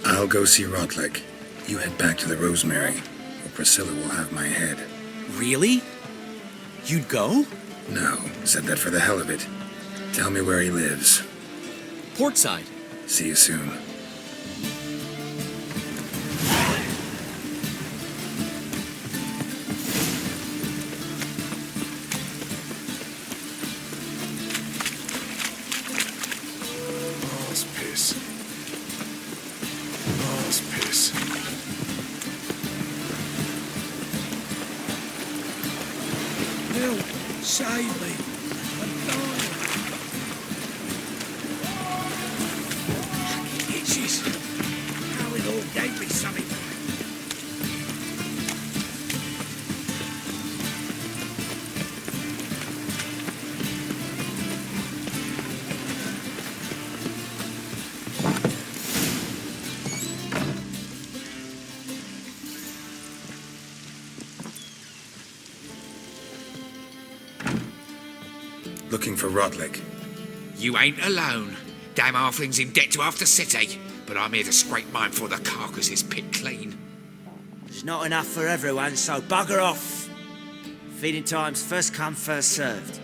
I'll go see Rotleg. You head back to the Rosemary, or Priscilla will have my head. Really? You'd go? No, said that for the hell of it. Tell me where he lives. Portside. See you soon. Save me. I'm dying. Looking for Rodlick. You ain't alone. Damn halfling's in debt to half the city. But I'm here to scrape mine before the carcass is picked clean. There's not enough for everyone, so bugger off. Feeding time's first come, first served.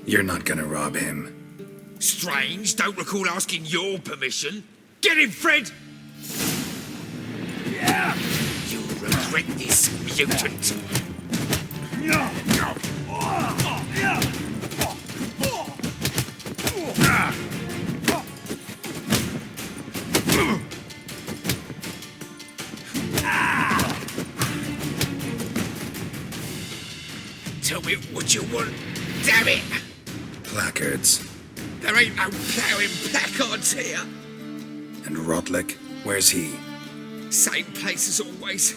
You're not gonna rob him. Strange, don't recall asking your permission. Get him, Fred! Yeah! You'll regret this, mutant. Tell me what you want, damn it! Placards. There ain't no ploughing placards here. And Rodlick, where's he? Same place as always.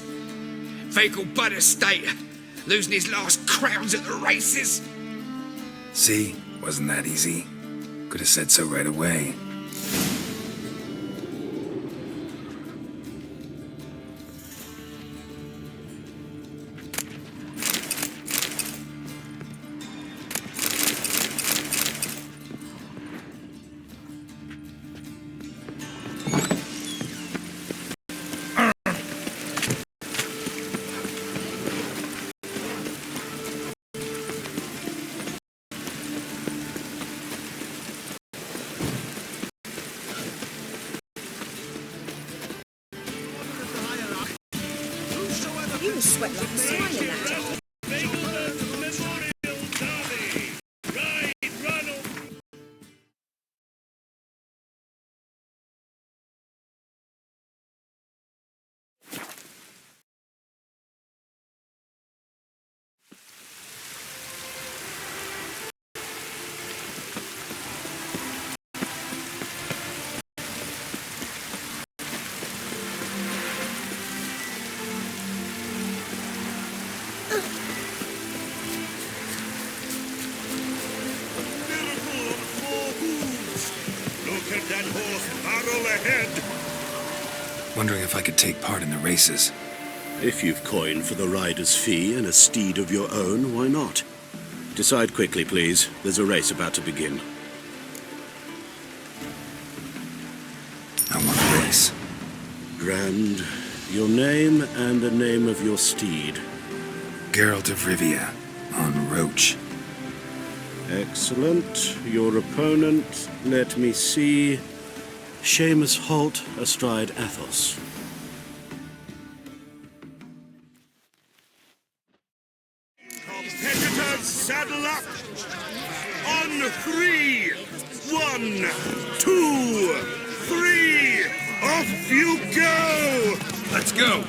Vehicle Bud Estate. Losing his last crowns at the races. See? Wasn't that easy? Could have said so right away. You sweat like a swine in that. Look at that horse barrel ahead. Wondering if I could take part in the races. If you've coin for the rider's fee and a steed of your own, why not? Decide quickly, please. There's a race about to begin. I want a race. Grand, your name and the name of your steed. Geralt of Rivia, on Roach. Excellent. Your opponent, let me see. Seamus Holt astride Athos. Competitors, saddle up. On 3. 1, 2, 3. Off you go. Let's go.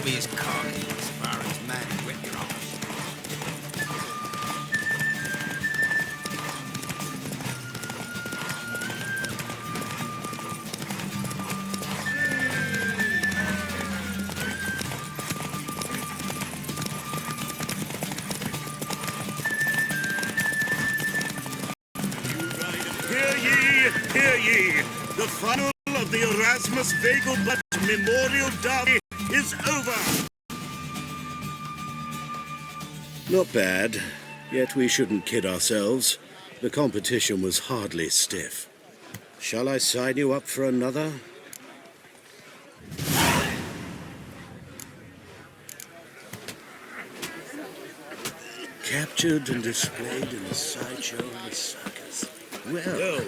Be as cocky as far as man whip drops. Hear ye! The final of the Erasmus Vegelblatt Memorial Derby is over! Not bad. Yet we shouldn't kid ourselves. The competition was hardly stiff. Shall I sign you up for another? Captured and displayed in the sideshow of the circus. Well,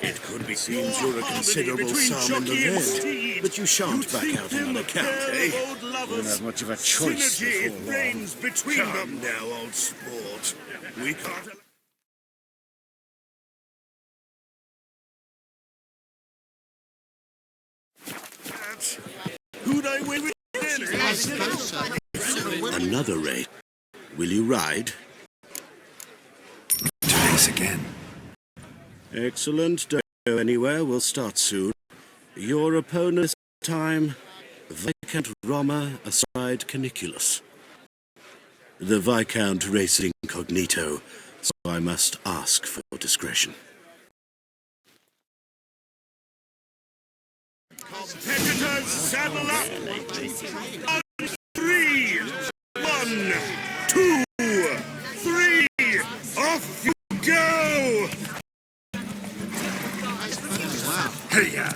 it could be seems you're a considerable sum in the red, but you shan't back out on account, eh? Won't have much of a choice before long. Between them now, old sport. We can't... Who'd I win with? Another race. Will you ride? To race again. Excellent. Don't go anywhere. We'll start soon. Your opponent this time, Viscount Roma aside Caniculus. The Viscount races incognito, so I must ask for your discretion. Competitors, saddle up! On 3, 1, 2, 3, off you go! Hey-ya!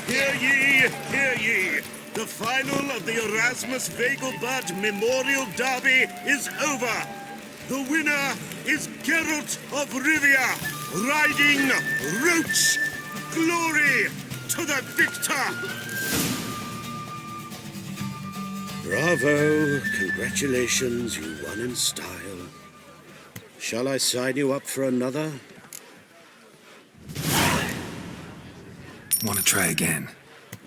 Hear ye, hear ye! The final of the Erasmus Vegelbud Memorial Derby is over. The winner is Geralt of Rivia, riding Roach. Glory to the victor! Bravo! Congratulations, you won in style. Shall I sign you up for another? Want to try again?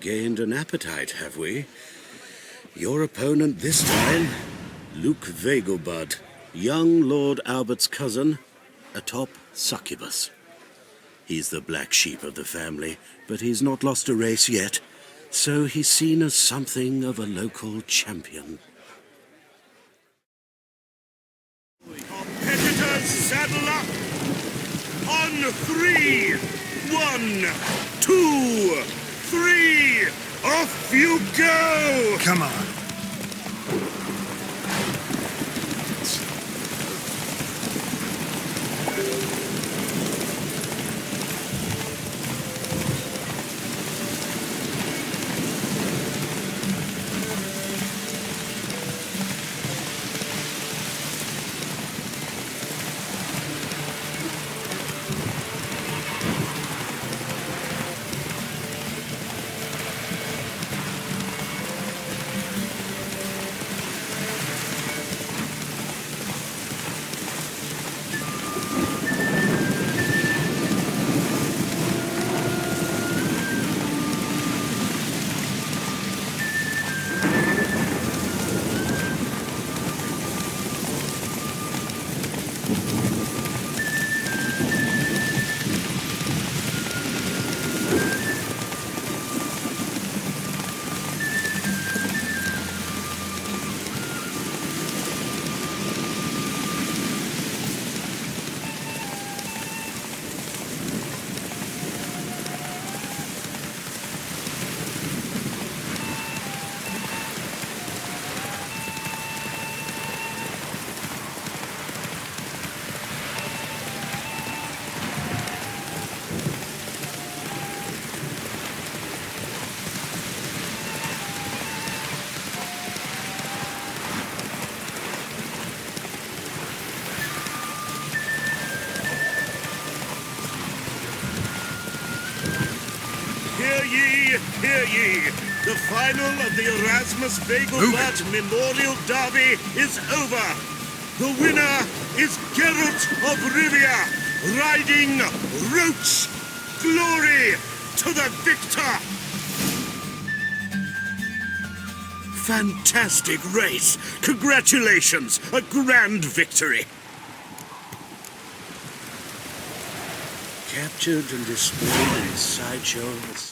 Gained an appetite, have we? Your opponent this time, Luke Vegelbud, young Lord Albert's cousin, atop Succubus. He's the black sheep of the family, but he's not lost a race yet, so he's seen as something of a local champion. Competitors, saddle up! On 3, 1, 2, 3, off you go! Come on. Hear ye! The final of the Erasmus Vegelbud Memorial Derby is over. The winner is Geralt of Rivia, riding Roach. Glory to the victor! fantastic race. Congratulations, a grand victory. Captured and displayed in the sideshow.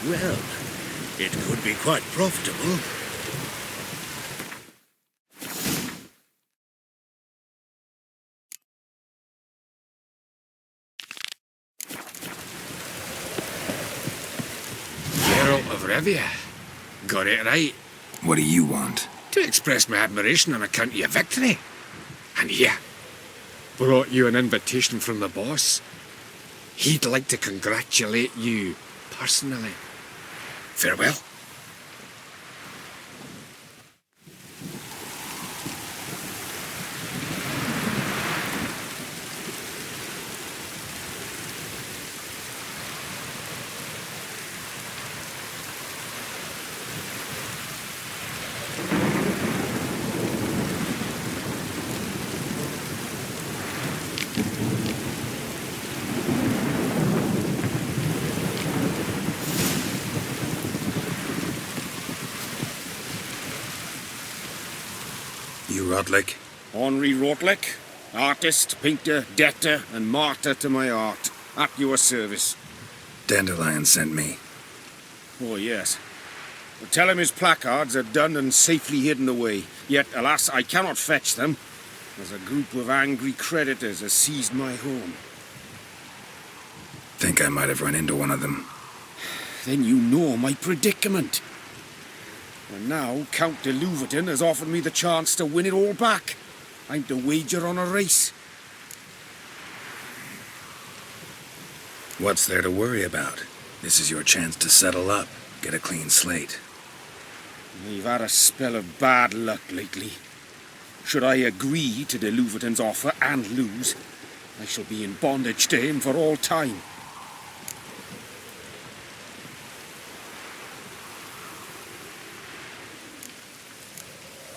Well, it could be quite profitable. Geralt of Rivia. Got it right. What do you want? To express my admiration on account of your victory. And yeah, brought you an invitation from the boss. He'd like to congratulate you personally. Farewell. You Rotlick? Henri Rotlick, artist, painter, debtor, and martyr to my art. At your service. Dandelion sent me. Oh, yes. Well, tell him his placards are done and safely hidden away. Yet, alas, I cannot fetch them, as a group of angry creditors has seized my home. Think I might have run into one of them. Then you know my predicament. And now Count de Louverton has offered me the chance to win it all back. I'm to wager on a race. What's there to worry about? This is your chance to settle up, get a clean slate. I've had a spell of bad luck lately. Should I agree to de Louverton's offer and lose, I shall be in bondage to him for all time.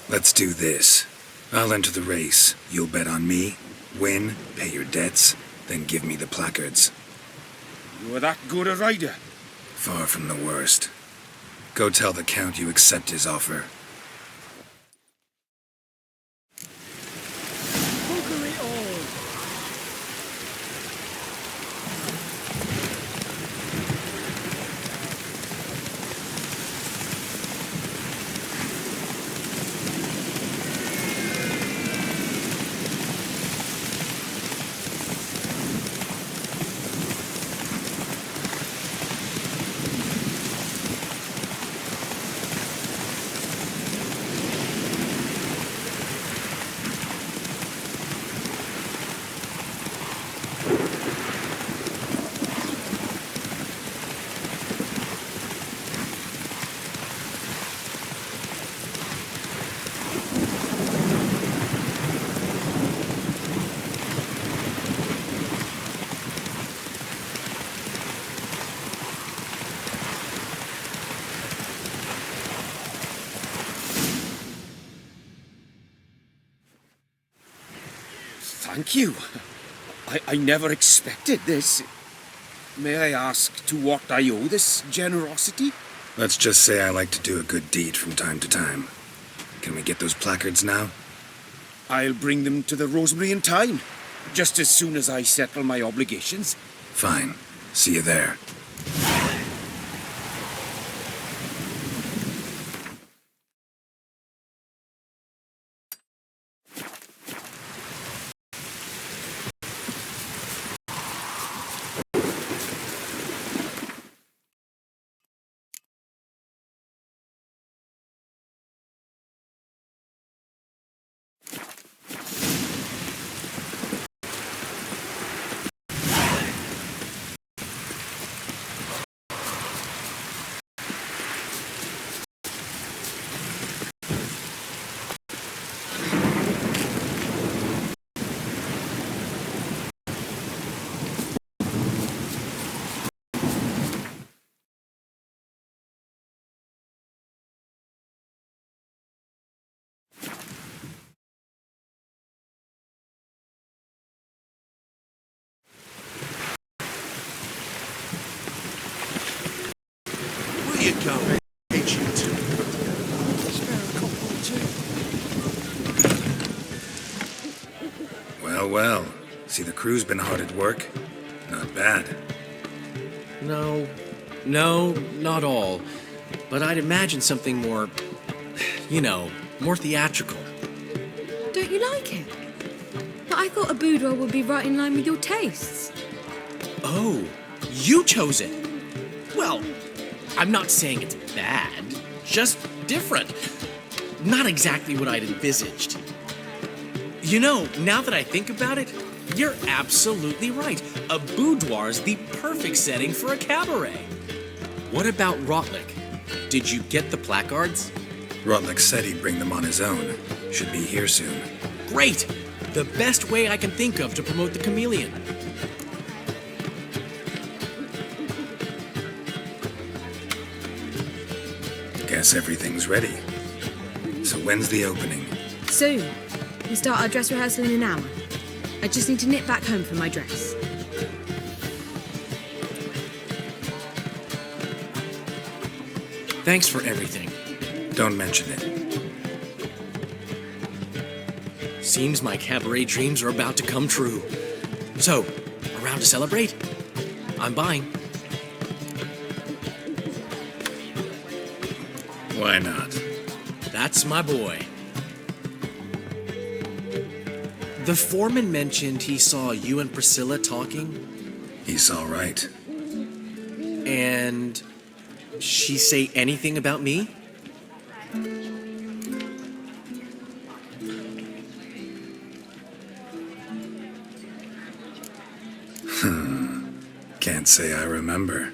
Let's do this. I'll enter the race. You'll bet on me, win, pay your debts, then give me the placards. You are that good a rider? Far from the worst. Go tell the Count you accept his offer. Thank you. I never expected this. May I ask to what I owe this generosity? Let's just say I like to do a good deed from time to time. Can we get those placards now? I'll bring them to the Rosemary in time, just as soon as I settle my obligations. Fine. See you there. you go, idiot. Well, well. See, the crew's been hard at work. Not bad. No, not all. But I'd imagine something more, more theatrical. Don't you like it? But I thought a boudoir would be right in line with your tastes. Oh, you chose it. Well, I'm not saying it's bad, just different. Not exactly what I'd envisaged. Now that I think about it, you're absolutely right. A boudoir's the perfect setting for a cabaret. What about Rotlick? Did you get the placards? Rotlick said he'd bring them on his own. Should be here soon. Great! The best way I can think of to promote the chameleon. Guess everything's ready. So when's the opening? Soon. We start our dress rehearsal in an hour. I just need to nip back home for my dress. Thanks for everything. Don't mention it. Seems my cabaret dreams are about to come true. So, around to celebrate? I'm buying. Why not? That's my boy. The foreman mentioned he saw you and Priscilla talking. He saw right. And she say anything about me? Can't say I remember.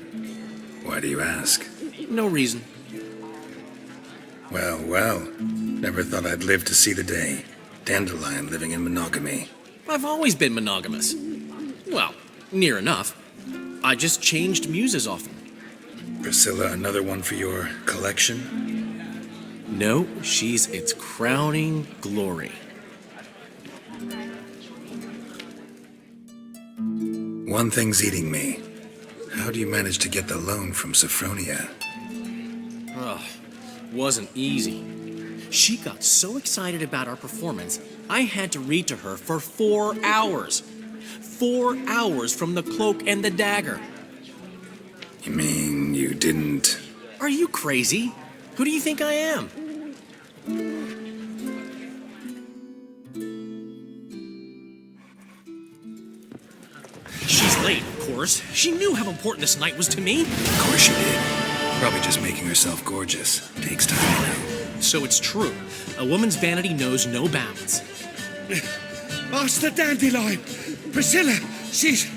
Why do you ask? No reason. Well, well. Never thought I'd live to see the day. Dandelion living in monogamy. I've always been monogamous. Well, near enough. I just changed muses often. Priscilla, another one for your collection? No, she's its crowning glory. One thing's eating me. How do you manage to get the loan from Sophronia? Ugh, wasn't easy. She got so excited about our performance, I had to read to her for 4 hours. 4 hours from the cloak and the dagger. You mean you didn't... Are you crazy? Who do you think I am? She's late, of course. She knew how important this night was to me. Of course she did. Probably just making herself gorgeous. Takes time, you know. So it's true. A woman's vanity knows no bounds. Master Dandelion! Priscilla, she's...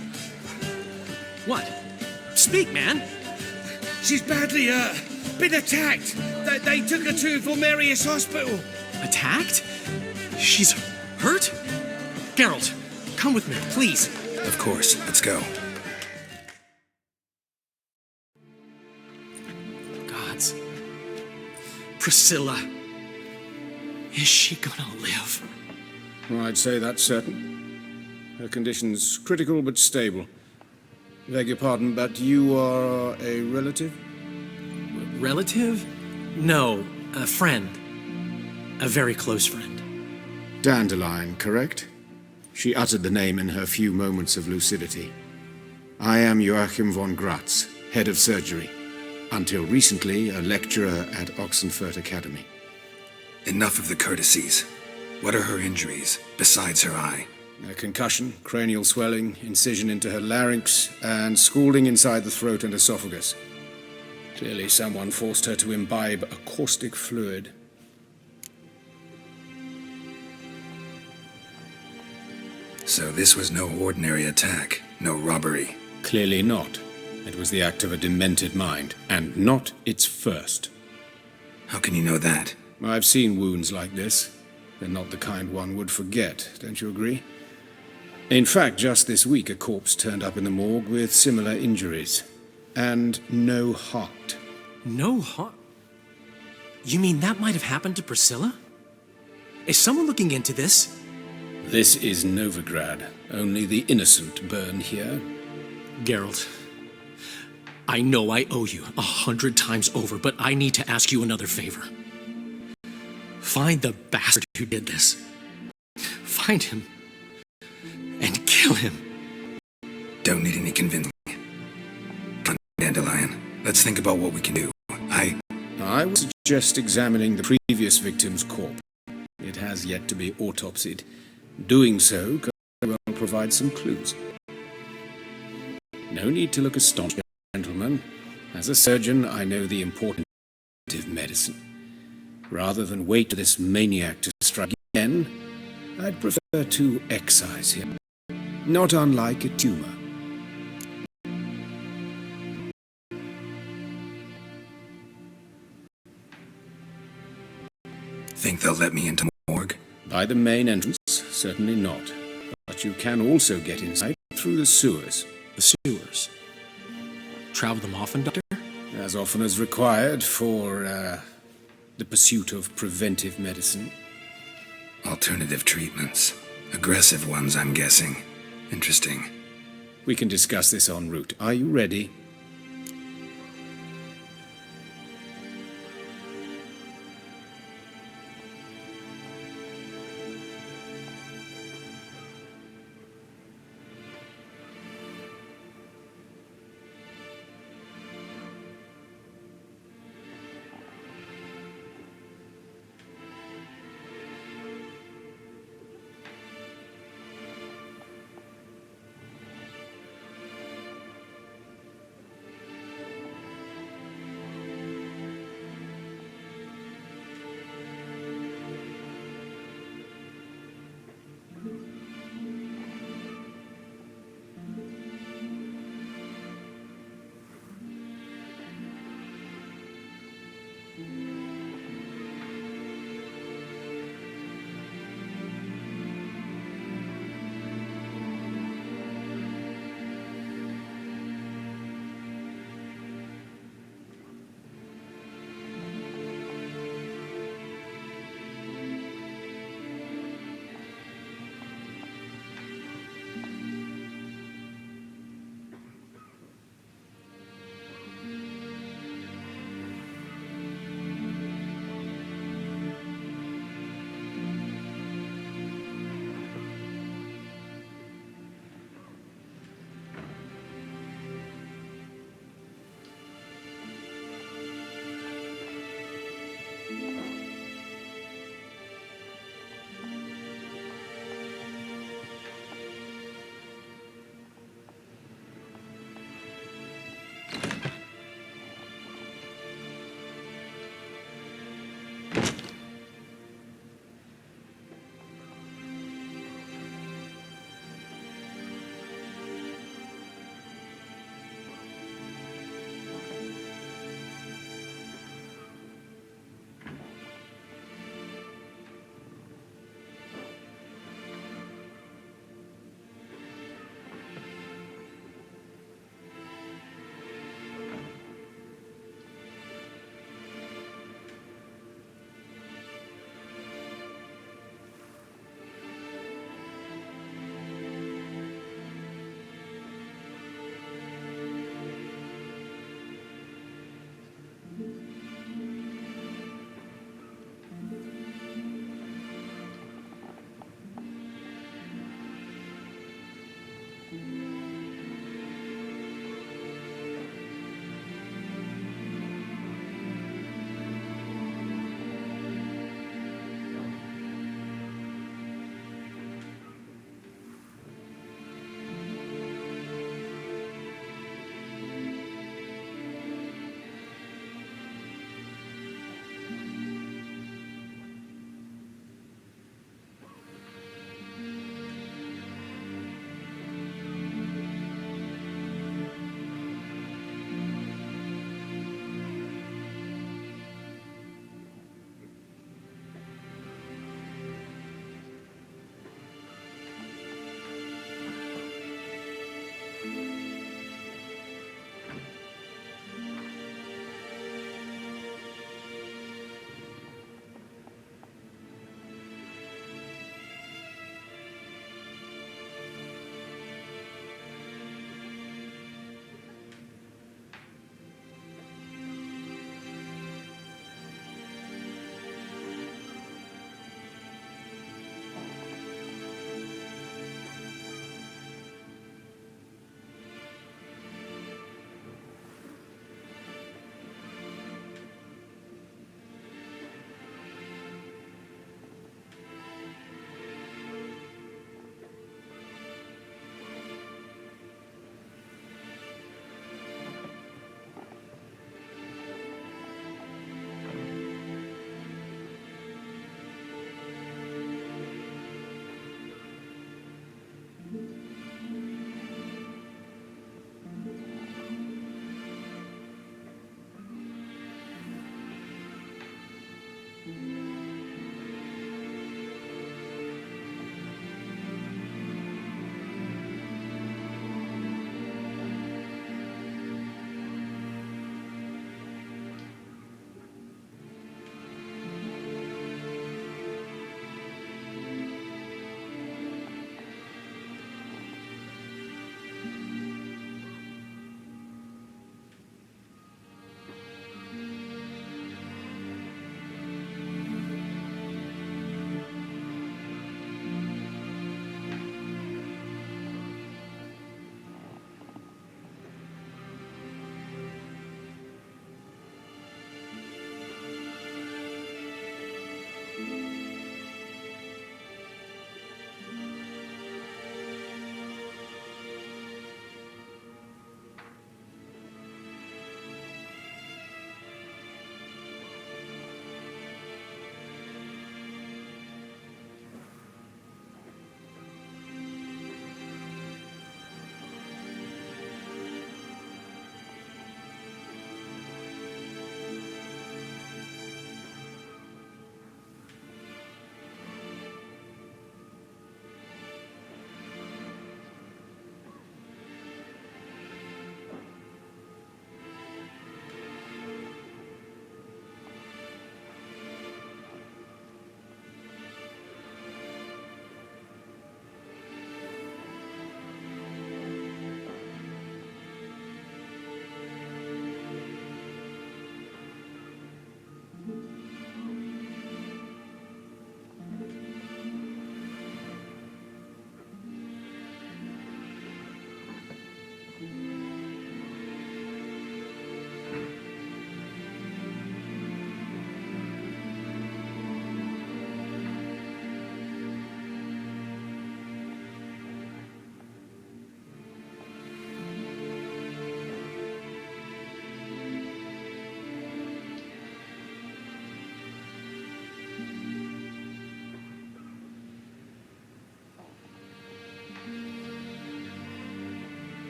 What? Speak, man. She's badly, been attacked. They took her to Vulmerius Hospital. Attacked? She's hurt? Geralt, come with me, please. Of course. Let's go. Gods. Priscilla. Is she gonna live? Well, I'd say that's certain. Her condition's critical but stable. Beg your pardon, but you are a relative? Relative? No, a friend. A very close friend. Dandelion, correct? She uttered the name in her few moments of lucidity. I am Joachim von Gratz, head of surgery. Until recently, a lecturer at Oxenfurt Academy. Enough of the courtesies. What are her injuries, besides her eye? A concussion, cranial swelling, incision into her larynx, and scalding inside the throat and esophagus. Clearly someone forced her to imbibe a caustic fluid. So this was no ordinary attack, no robbery. Clearly not. It was the act of a demented mind, and not its first. How can you know that? I've seen wounds like this. They're not the kind one would forget, don't you agree? In fact, just this week a corpse turned up in the morgue with similar injuries. And no heart. No heart? You mean that might have happened to Priscilla? Is someone looking into this? This is Novigrad. Only the innocent burn here. Geralt, I know I owe you 100 times over, but I need to ask you another favor. Find the bastard who did this. Find him and kill him. Don't need any convincing. Come on, Dandelion. Let's think about what we can do. I would suggest examining the previous victim's corpse. It has yet to be autopsied. Doing so will provide some clues. No need to look astonished, gentlemen. As a surgeon, I know the importance of medicine. Rather than wait for this maniac to strike again, I'd prefer to excise him. Not unlike a tumor. Think they'll let me into the morgue? By the main entrance, certainly not. But you can also get inside through the sewers. The sewers? Travel them often, Doctor? As often as required for, the pursuit of preventive medicine. Alternative treatments. Aggressive ones, I'm guessing. Interesting. We can discuss this en route. Are you ready?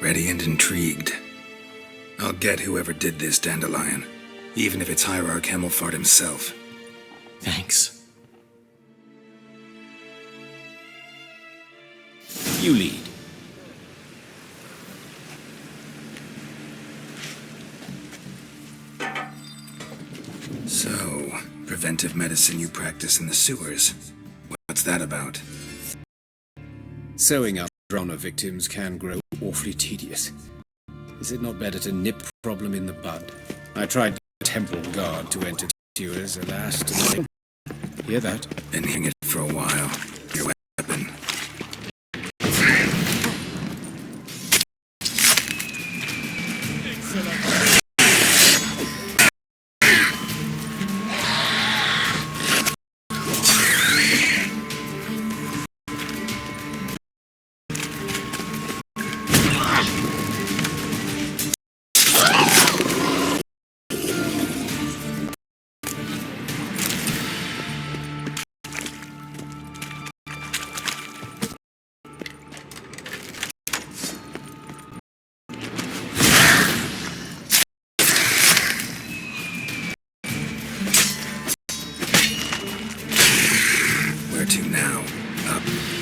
Ready and intrigued. I'll get whoever did this, Dandelion. Even if it's Hierarch Hemmelfart himself. Thanks. You lead. So, preventive medicine you practice in the sewers. What's that about? Sewing up drowner victims can grow awfully tedious. Is it not better to nip the problem in the bud? I tried the temple guard to enter sewers, alas, to hear that? Been hearing it for a while. Your weapon.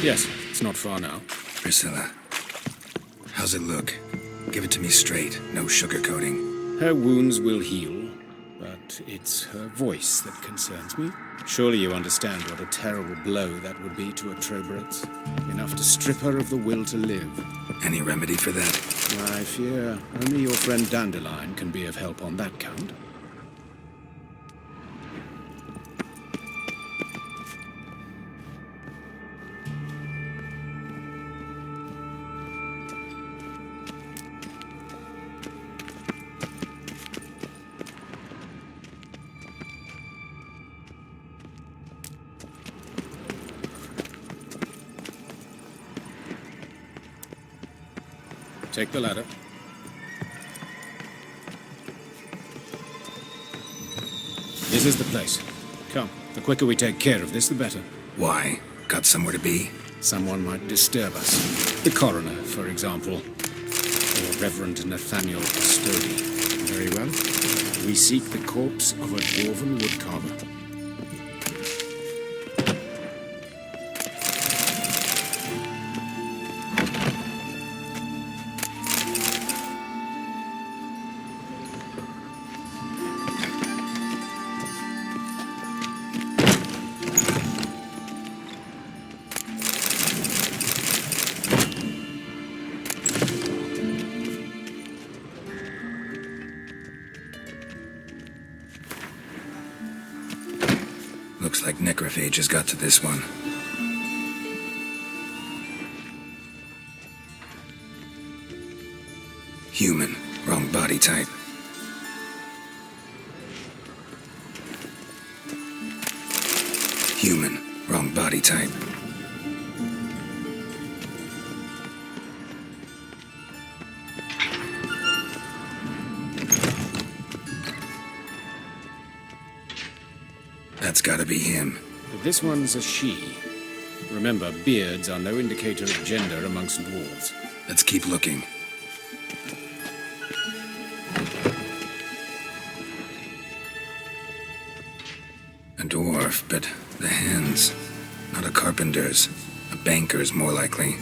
Yes, it's not far now. Priscilla, how's it look? Give it to me straight, no sugarcoating. Her wounds will heal, but it's her voice that concerns me. Surely you understand what a terrible blow that would be to a Troberet. Enough to strip her of the will to live. Any remedy for that? I fear only your friend Dandelion can be of help on that count. Take the ladder. This is the place. Come, the quicker we take care of this, the better. Why? Got somewhere to be? Someone might disturb us. The coroner, for example. Or Reverend Nathaniel Custody. Very well. We seek the corpse of a dwarven woodcarver. Looks like necrophage has got to this one. Human, wrong body type. Human, wrong body type. That's gotta be him. But this one's a she. Remember, beards are no indicator of gender amongst dwarves. Let's keep looking. A dwarf, but the hands. Not a carpenter's. A banker's, more likely.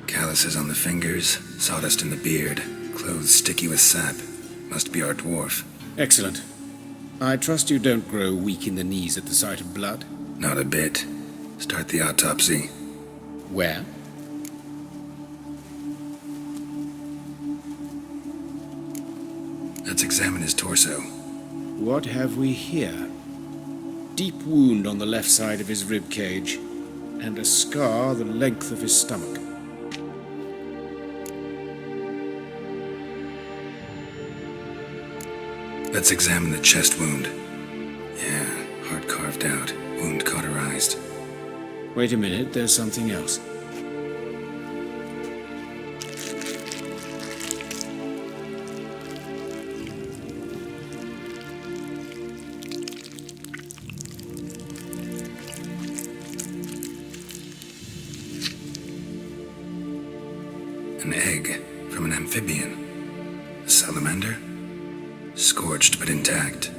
Calluses on the fingers, sawdust in the beard, clothes sticky with sap. Must be our dwarf. Excellent. I trust you don't grow weak in the knees at the sight of blood? Not a bit. Start the autopsy. Where? Let's examine his torso. What have we here? Deep wound on the left side of his rib cage, and a scar the length of his stomach. Let's examine the chest wound. Yeah, heart carved out, wound cauterized. Wait a minute, there's something else. An egg from an amphibian. A salamander? Scorched but intact.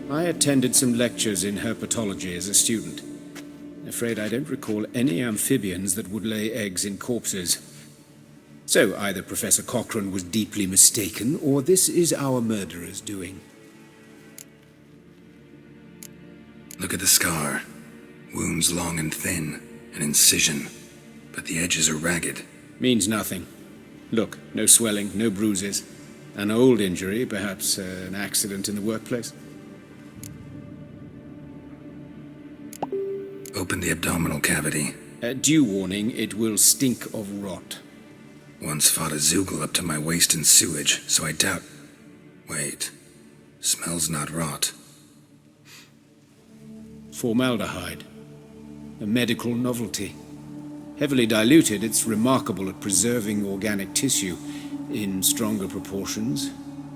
I attended some lectures in herpetology as a student. Afraid I don't recall any amphibians that would lay eggs in corpses. So either Professor Cochrane was deeply mistaken, or this is our murderer's doing. Look at the scar. Wounds long and thin, an incision, but the edges are ragged. Means nothing. Look, no swelling, no bruises. An old injury, perhaps an accident in the workplace. Open the abdominal cavity. Due warning, it will stink of rot. Once fought a Zoogle up to my waist in sewage, so I doubt... Wait. Smells not rot. Formaldehyde. A medical novelty. Heavily diluted, it's remarkable at preserving organic tissue. In stronger proportions,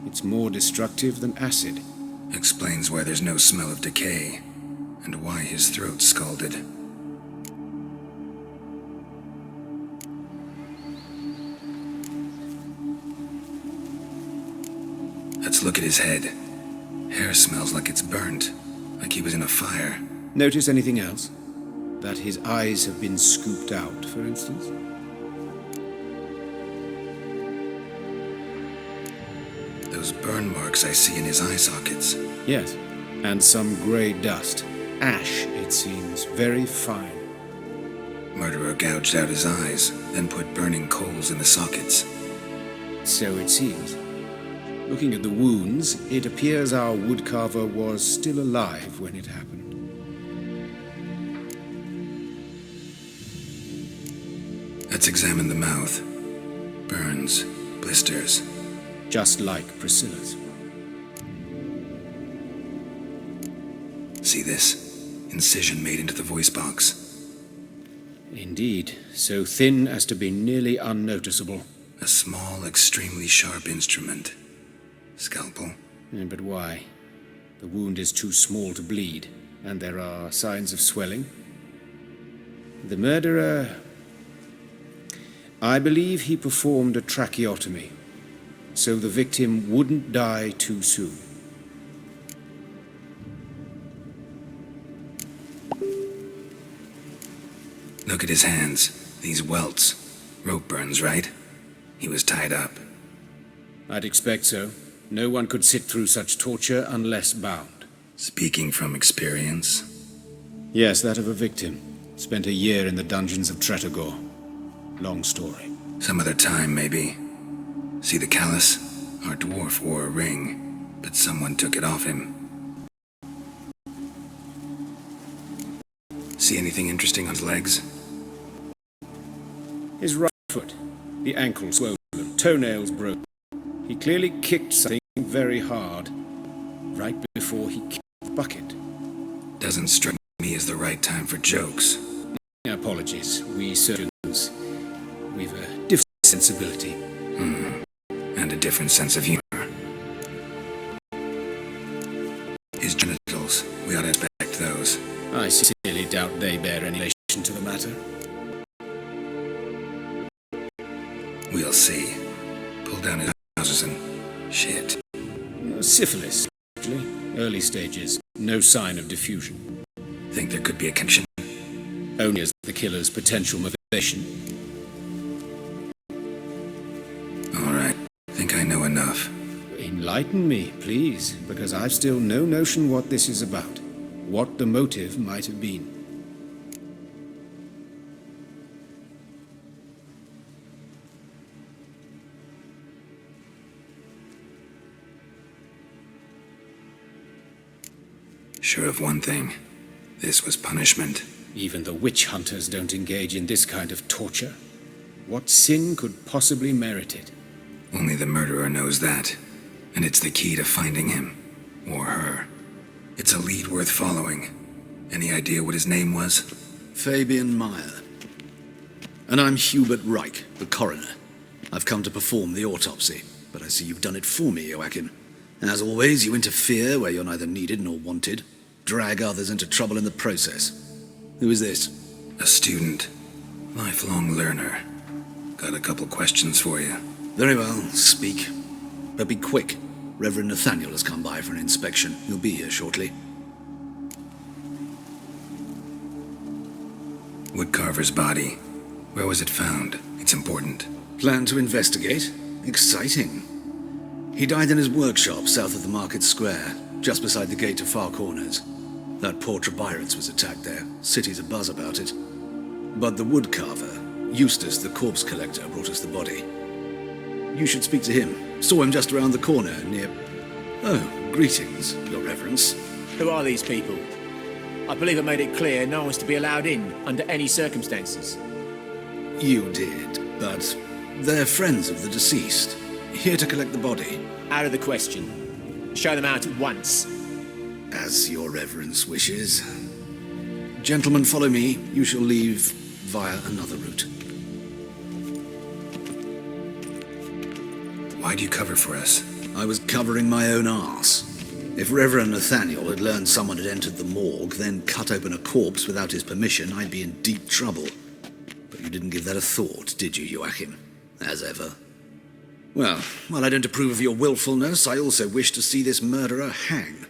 it's more destructive than acid. Explains why there's no smell of decay, and why his throat's scalded. Let's look at his head. Hair smells like it's burnt, like he was in a fire. Notice anything else? That his eyes have been scooped out, for instance? Those burn marks I see in his eye sockets. Yes, and some grey dust. Ash, it seems, very fine. Murderer gouged out his eyes, then put burning coals in the sockets. So it seems. Looking at the wounds, it appears our woodcarver was still alive when it happened. Let's examine the mouth. Burns, blisters. Just like Priscilla's. See this? Incision made into the voice box. Indeed, so thin as to be nearly unnoticeable. A small, extremely sharp instrument. Scalpel. But why? The wound is too small to bleed, and there are signs of swelling. The murderer... I believe he performed a tracheotomy, so the victim wouldn't die too soon. Look at his hands. These welts. Rope burns, right? He was tied up. I'd expect so. No one could sit through such torture unless bound. Speaking from experience? Yes, that of a victim. Spent a year in the dungeons of Tretogor. Long story. Some other time, maybe. See the callus? Our dwarf wore a ring, but someone took it off him. See anything interesting on his legs? His right foot. The ankle swollen. Toenails broken. He clearly kicked something very hard. Right before he kicked the bucket. Doesn't strike me as the right time for jokes. Apologies. We surgeons... we've a different sensibility. And a different sense of humor. His genitals, we ought to expect those. I sincerely doubt they bear any relation to the matter. We'll see. Pull down his trousers and... shit. Syphilis, actually. Early stages. No sign of diffusion. Think there could be a connection? Only as the killer's potential motivation. All right. Think I know enough. Enlighten me, please, because I've still no notion what this is about. What the motive might have been. Sure of one thing. This was punishment. Even the witch hunters don't engage in this kind of torture. What sin could possibly merit it? Only the murderer knows that. And it's the key to finding him. Or her. It's a lead worth following. Any idea what his name was? Fabian Meyer. And I'm Hubert Reich, the coroner. I've come to perform the autopsy, but I see you've done it for me, Joachim. As always, you interfere where you're neither needed nor wanted. Drag others into trouble in the process. Who is this? A student. Lifelong learner. Got a couple questions for you. Very well, speak. But be quick. Reverend Nathaniel has come by for an inspection. He'll be here shortly. Woodcarver's body. Where was it found? It's important. Plan to investigate? Exciting. He died in his workshop south of the Market Square, just beside the gate to Far Corners. That poor Trebirance was attacked there. City's abuzz about it. But the woodcarver, Eustace the corpse collector, brought us the body. You should speak to him. Saw him just around the corner near... Oh, greetings, Your Reverence. Who are these people? I believe I made it clear no one's to be allowed in under any circumstances. You did, but they're friends of the deceased. Here to collect the body. Out of the question. Show them out at once. As Your Reverence wishes. Gentlemen, follow me. You shall leave via another route. Why'd you cover for us? I was covering my own arse. If Reverend Nathaniel had learned someone had entered the morgue, then cut open a corpse without his permission, I'd be in deep trouble. But you didn't give that a thought, did you, Joachim? As ever. Well, while I don't approve of your willfulness, I also wish to see this murderer hang.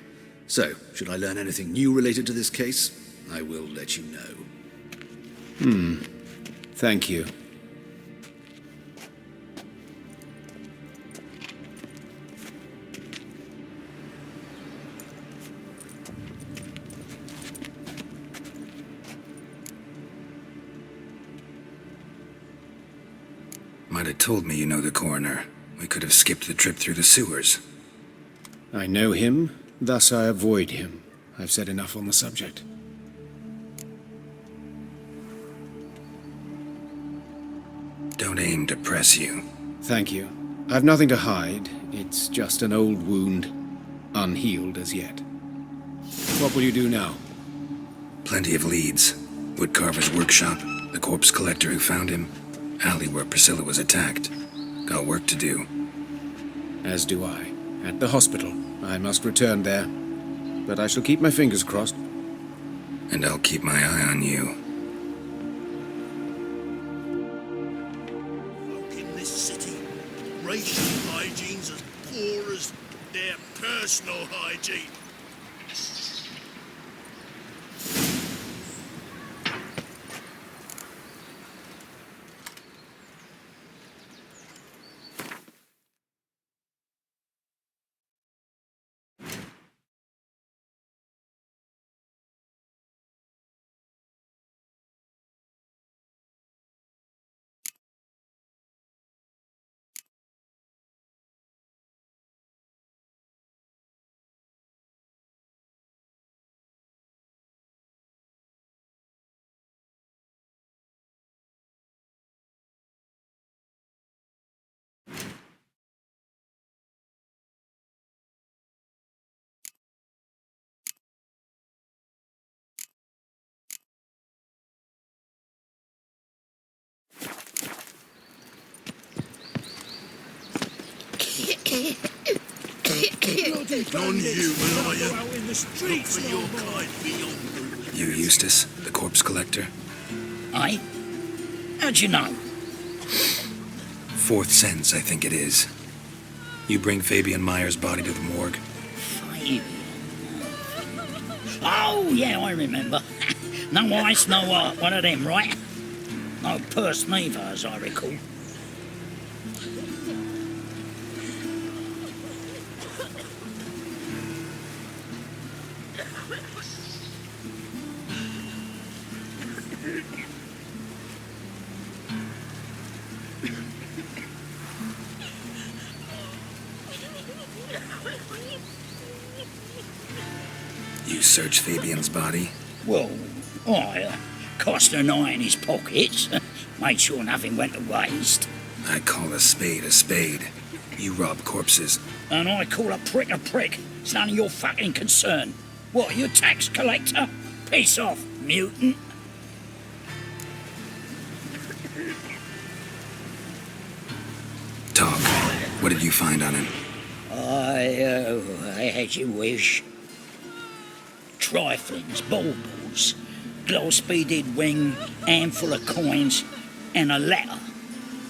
So, should I learn anything new related to this case, I will let you know. Thank you. Might have told me you know the coroner. We could have skipped the trip through the sewers. I know him, thus I avoid him. I've said enough on the subject. Don't aim to press you. Thank you. I've nothing to hide. It's just an old wound, unhealed as yet. What will you do now? Plenty of leads. Woodcarver's workshop, the corpse collector who found him, alley where Priscilla was attacked. Got work to do. As do I. At the hospital. I must return there. But I shall keep my fingers crossed. And I'll keep my eye on you. Folk in this city, racial hygiene's as poor as their personal hygiene. Non-human, are you? Out in the streets, look for your kind beyond. You Eustace, the corpse collector? Aye? How'd you know? Fourth sense, I think it is. You bring Fabian Meyer's body to the morgue. Fabian? Oh, yeah, I remember. No ice, no one of them, right? No purse neither, as I recall. you search Fabian's body? Well, I cast an eye in his pockets, made sure nothing went to waste. I call a spade a spade. You rob corpses. And I call a prick. It's none of your fucking concern. What, are you a tax collector? Piss off, mutant. Talk. What did you find on him? As you wish. Triflings, baubles, glass-beaded ring, handful of coins, and a letter.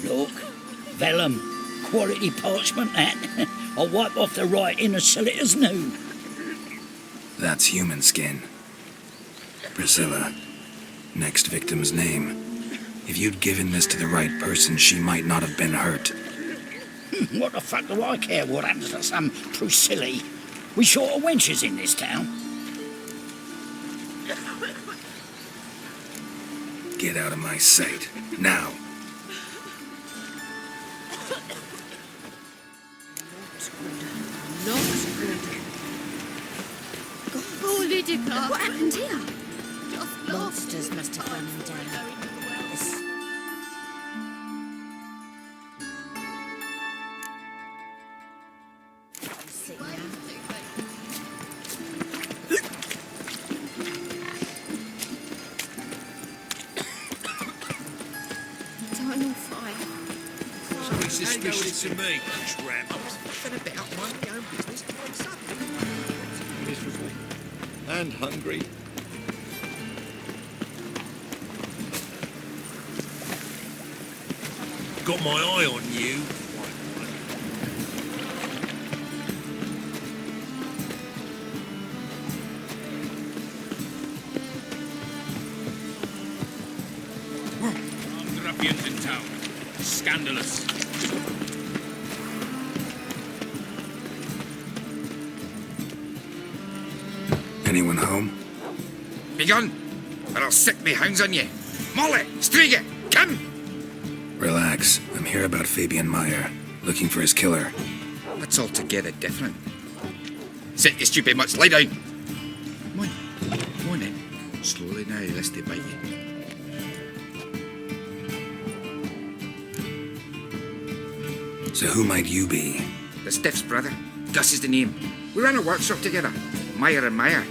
Look, vellum, quality parchment, that. I'll wipe off the writing and sell it as new. That's human skin. Priscilla. Next victim's name. If you'd given this to the right person, she might not have been hurt. What the fuck do I care what happens to some Priscilla? We short of wenches in this town. Get out of my sight. Now. Oh, Lydica! What happened here? Just Monsters must have run him down. Eternal fire. Something suspicious to me, tramp. Been a bit up my own business quite suddenly. Miserable. And hungry. Got my eye on you. Armed ruffians in town. Scandalous. Anyone home? Begun, or I'll sick me hounds on you. Molly, Striga, come! Relax. I'm here about Fabian Meyer. Looking for his killer. That's altogether different. Sit, you stupid mutts, lie down. Come on then. Slowly now, lest they bite you. So who might you be? The Stiff's brother. Gus is the name. We ran a workshop together. Meyer and Meyer.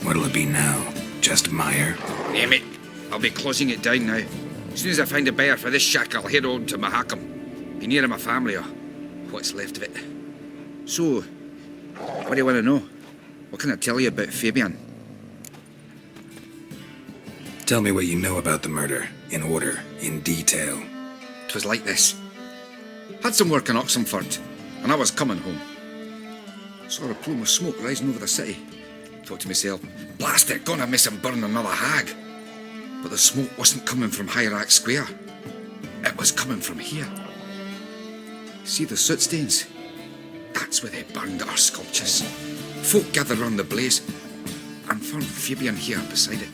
What'll it be now? Just Meyer? Damn it. I'll be closing it down now. As soon as I find a buyer for this shack, I'll head on to Mahakam. Be near my family, or what's left of it. So, what do you want to know? What can I tell you about Fabian? Tell me what you know about the murder. In order. In detail. 'Twas like this. Had some work in Oxenford, and I was coming home. Saw a plume of smoke rising over the city. Thought to myself, blast it, gonna miss him burn another hag. But the smoke wasn't coming from Hierarch Square. It was coming from here. See the soot stains? That's where they burned our sculptures. Folk gathered round the blaze and found Fabian here beside it.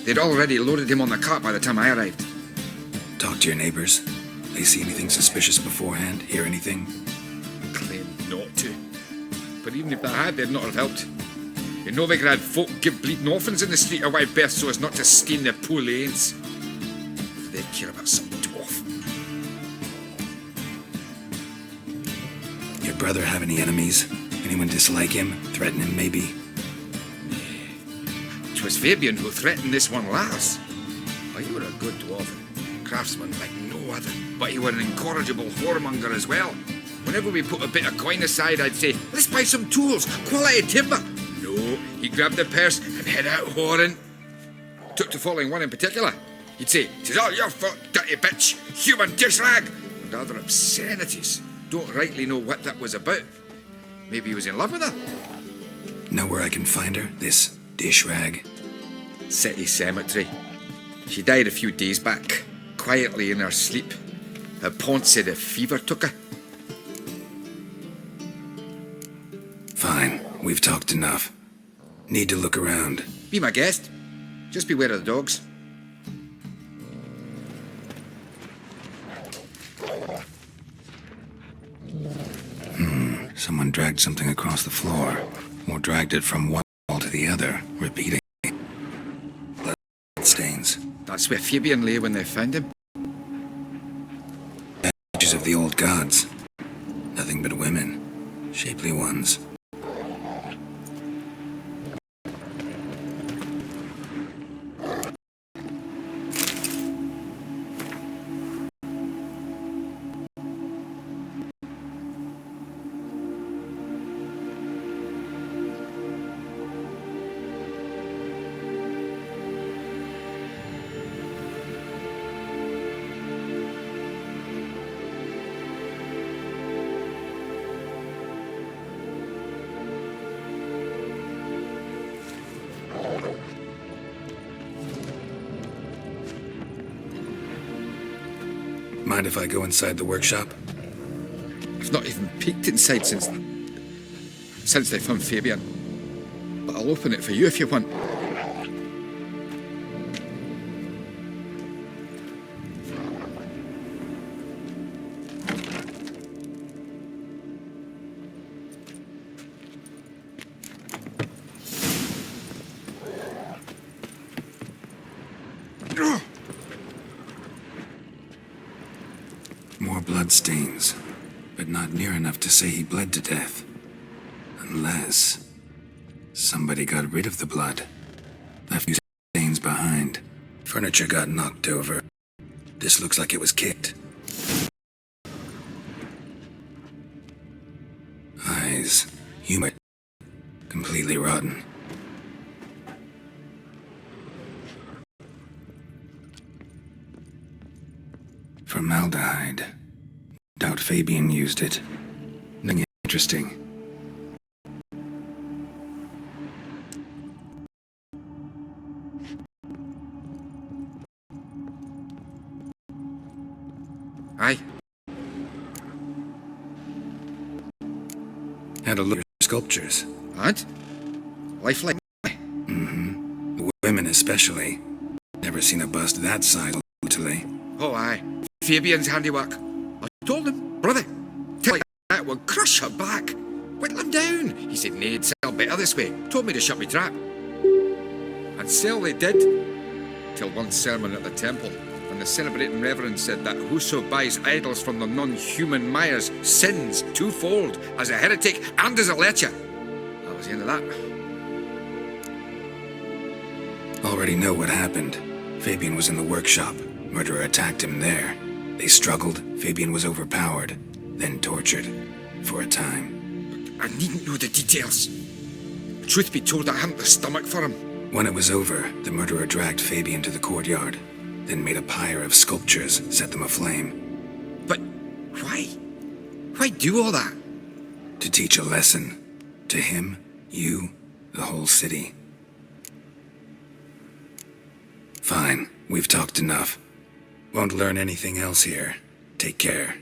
They'd already loaded him on the cart by the time I arrived. Talk to your neighbors. They see anything suspicious beforehand? Hear anything? Claimed not to. But even if they had, they'd not have helped. You know they had folk give bleeding orphans in the street a wide berth so as not to stain their poor lanes. They'd care about some dwarf. Your brother have any enemies? Anyone dislike him? Threaten him, maybe? 'Twas Fabian who threatened this one last. Oh, you were a good dwarf. Craftsman like no other. But he were an incorrigible whoremonger as well. Whenever we put a bit of coin aside, I'd say, let's buy some tools, quality timber. No, he grabbed the purse and head out whoring. Took to following one in particular. He'd say, "'Tis all your fault, dirty bitch, human dish rag," and other obscenities. Don't rightly know what that was about. Maybe he was in love with her. Know where I can find her? This dish rag? City cemetery. She died a few days back, quietly in her sleep. Her pont said a fever took her. Fine, we've talked enough. Need to look around. Be my guest. Just beware of the dogs. Someone dragged something across the floor, or dragged it from one wall to the other, repeatedly. Blood stains. That's where Fabian lay when they found him. Images of the old gods. Nothing but women. Shapely ones. Mind if I go inside the workshop? I've not even peeked inside since they found Fabian. But I'll open it for you if you want. More blood stains, but not near enough to say he bled to death. Unless somebody got rid of the blood, left few stains behind. Furniture got knocked over. This looks like it was kicked. Eyes, humid, completely rotten. Formaldehyde. Doubt Fabian used it. Nothing interesting. Aye. Had a look at sculptures. What? Lifelike? Mm-hmm. The women especially. Never seen a bust that size brutally. Oh, aye. Fabian's handiwork. I told him, brother, tell you that would crush her back. Whittle him down. He said, nay, it'd sell better this way. Told me to shut me trap. And sell they did. Till one sermon at the temple, when the celebrating reverend said that whoso buys idols from the non-human mires sins twofold, as a heretic and as a lecher. That was the end of that. Already know what happened. Fabian was in the workshop. Murderer attacked him there. They struggled. Fabian was overpowered, then tortured. For a time. I needn't know the details. Truth be told, I hadn't the stomach for him. When it was over, the murderer dragged Fabian to the courtyard, then made a pyre of sculptures, set them aflame. But why? Why do all that? To teach a lesson. To him, you, the whole city. Fine, we've talked enough. Won't learn anything else here. Take care.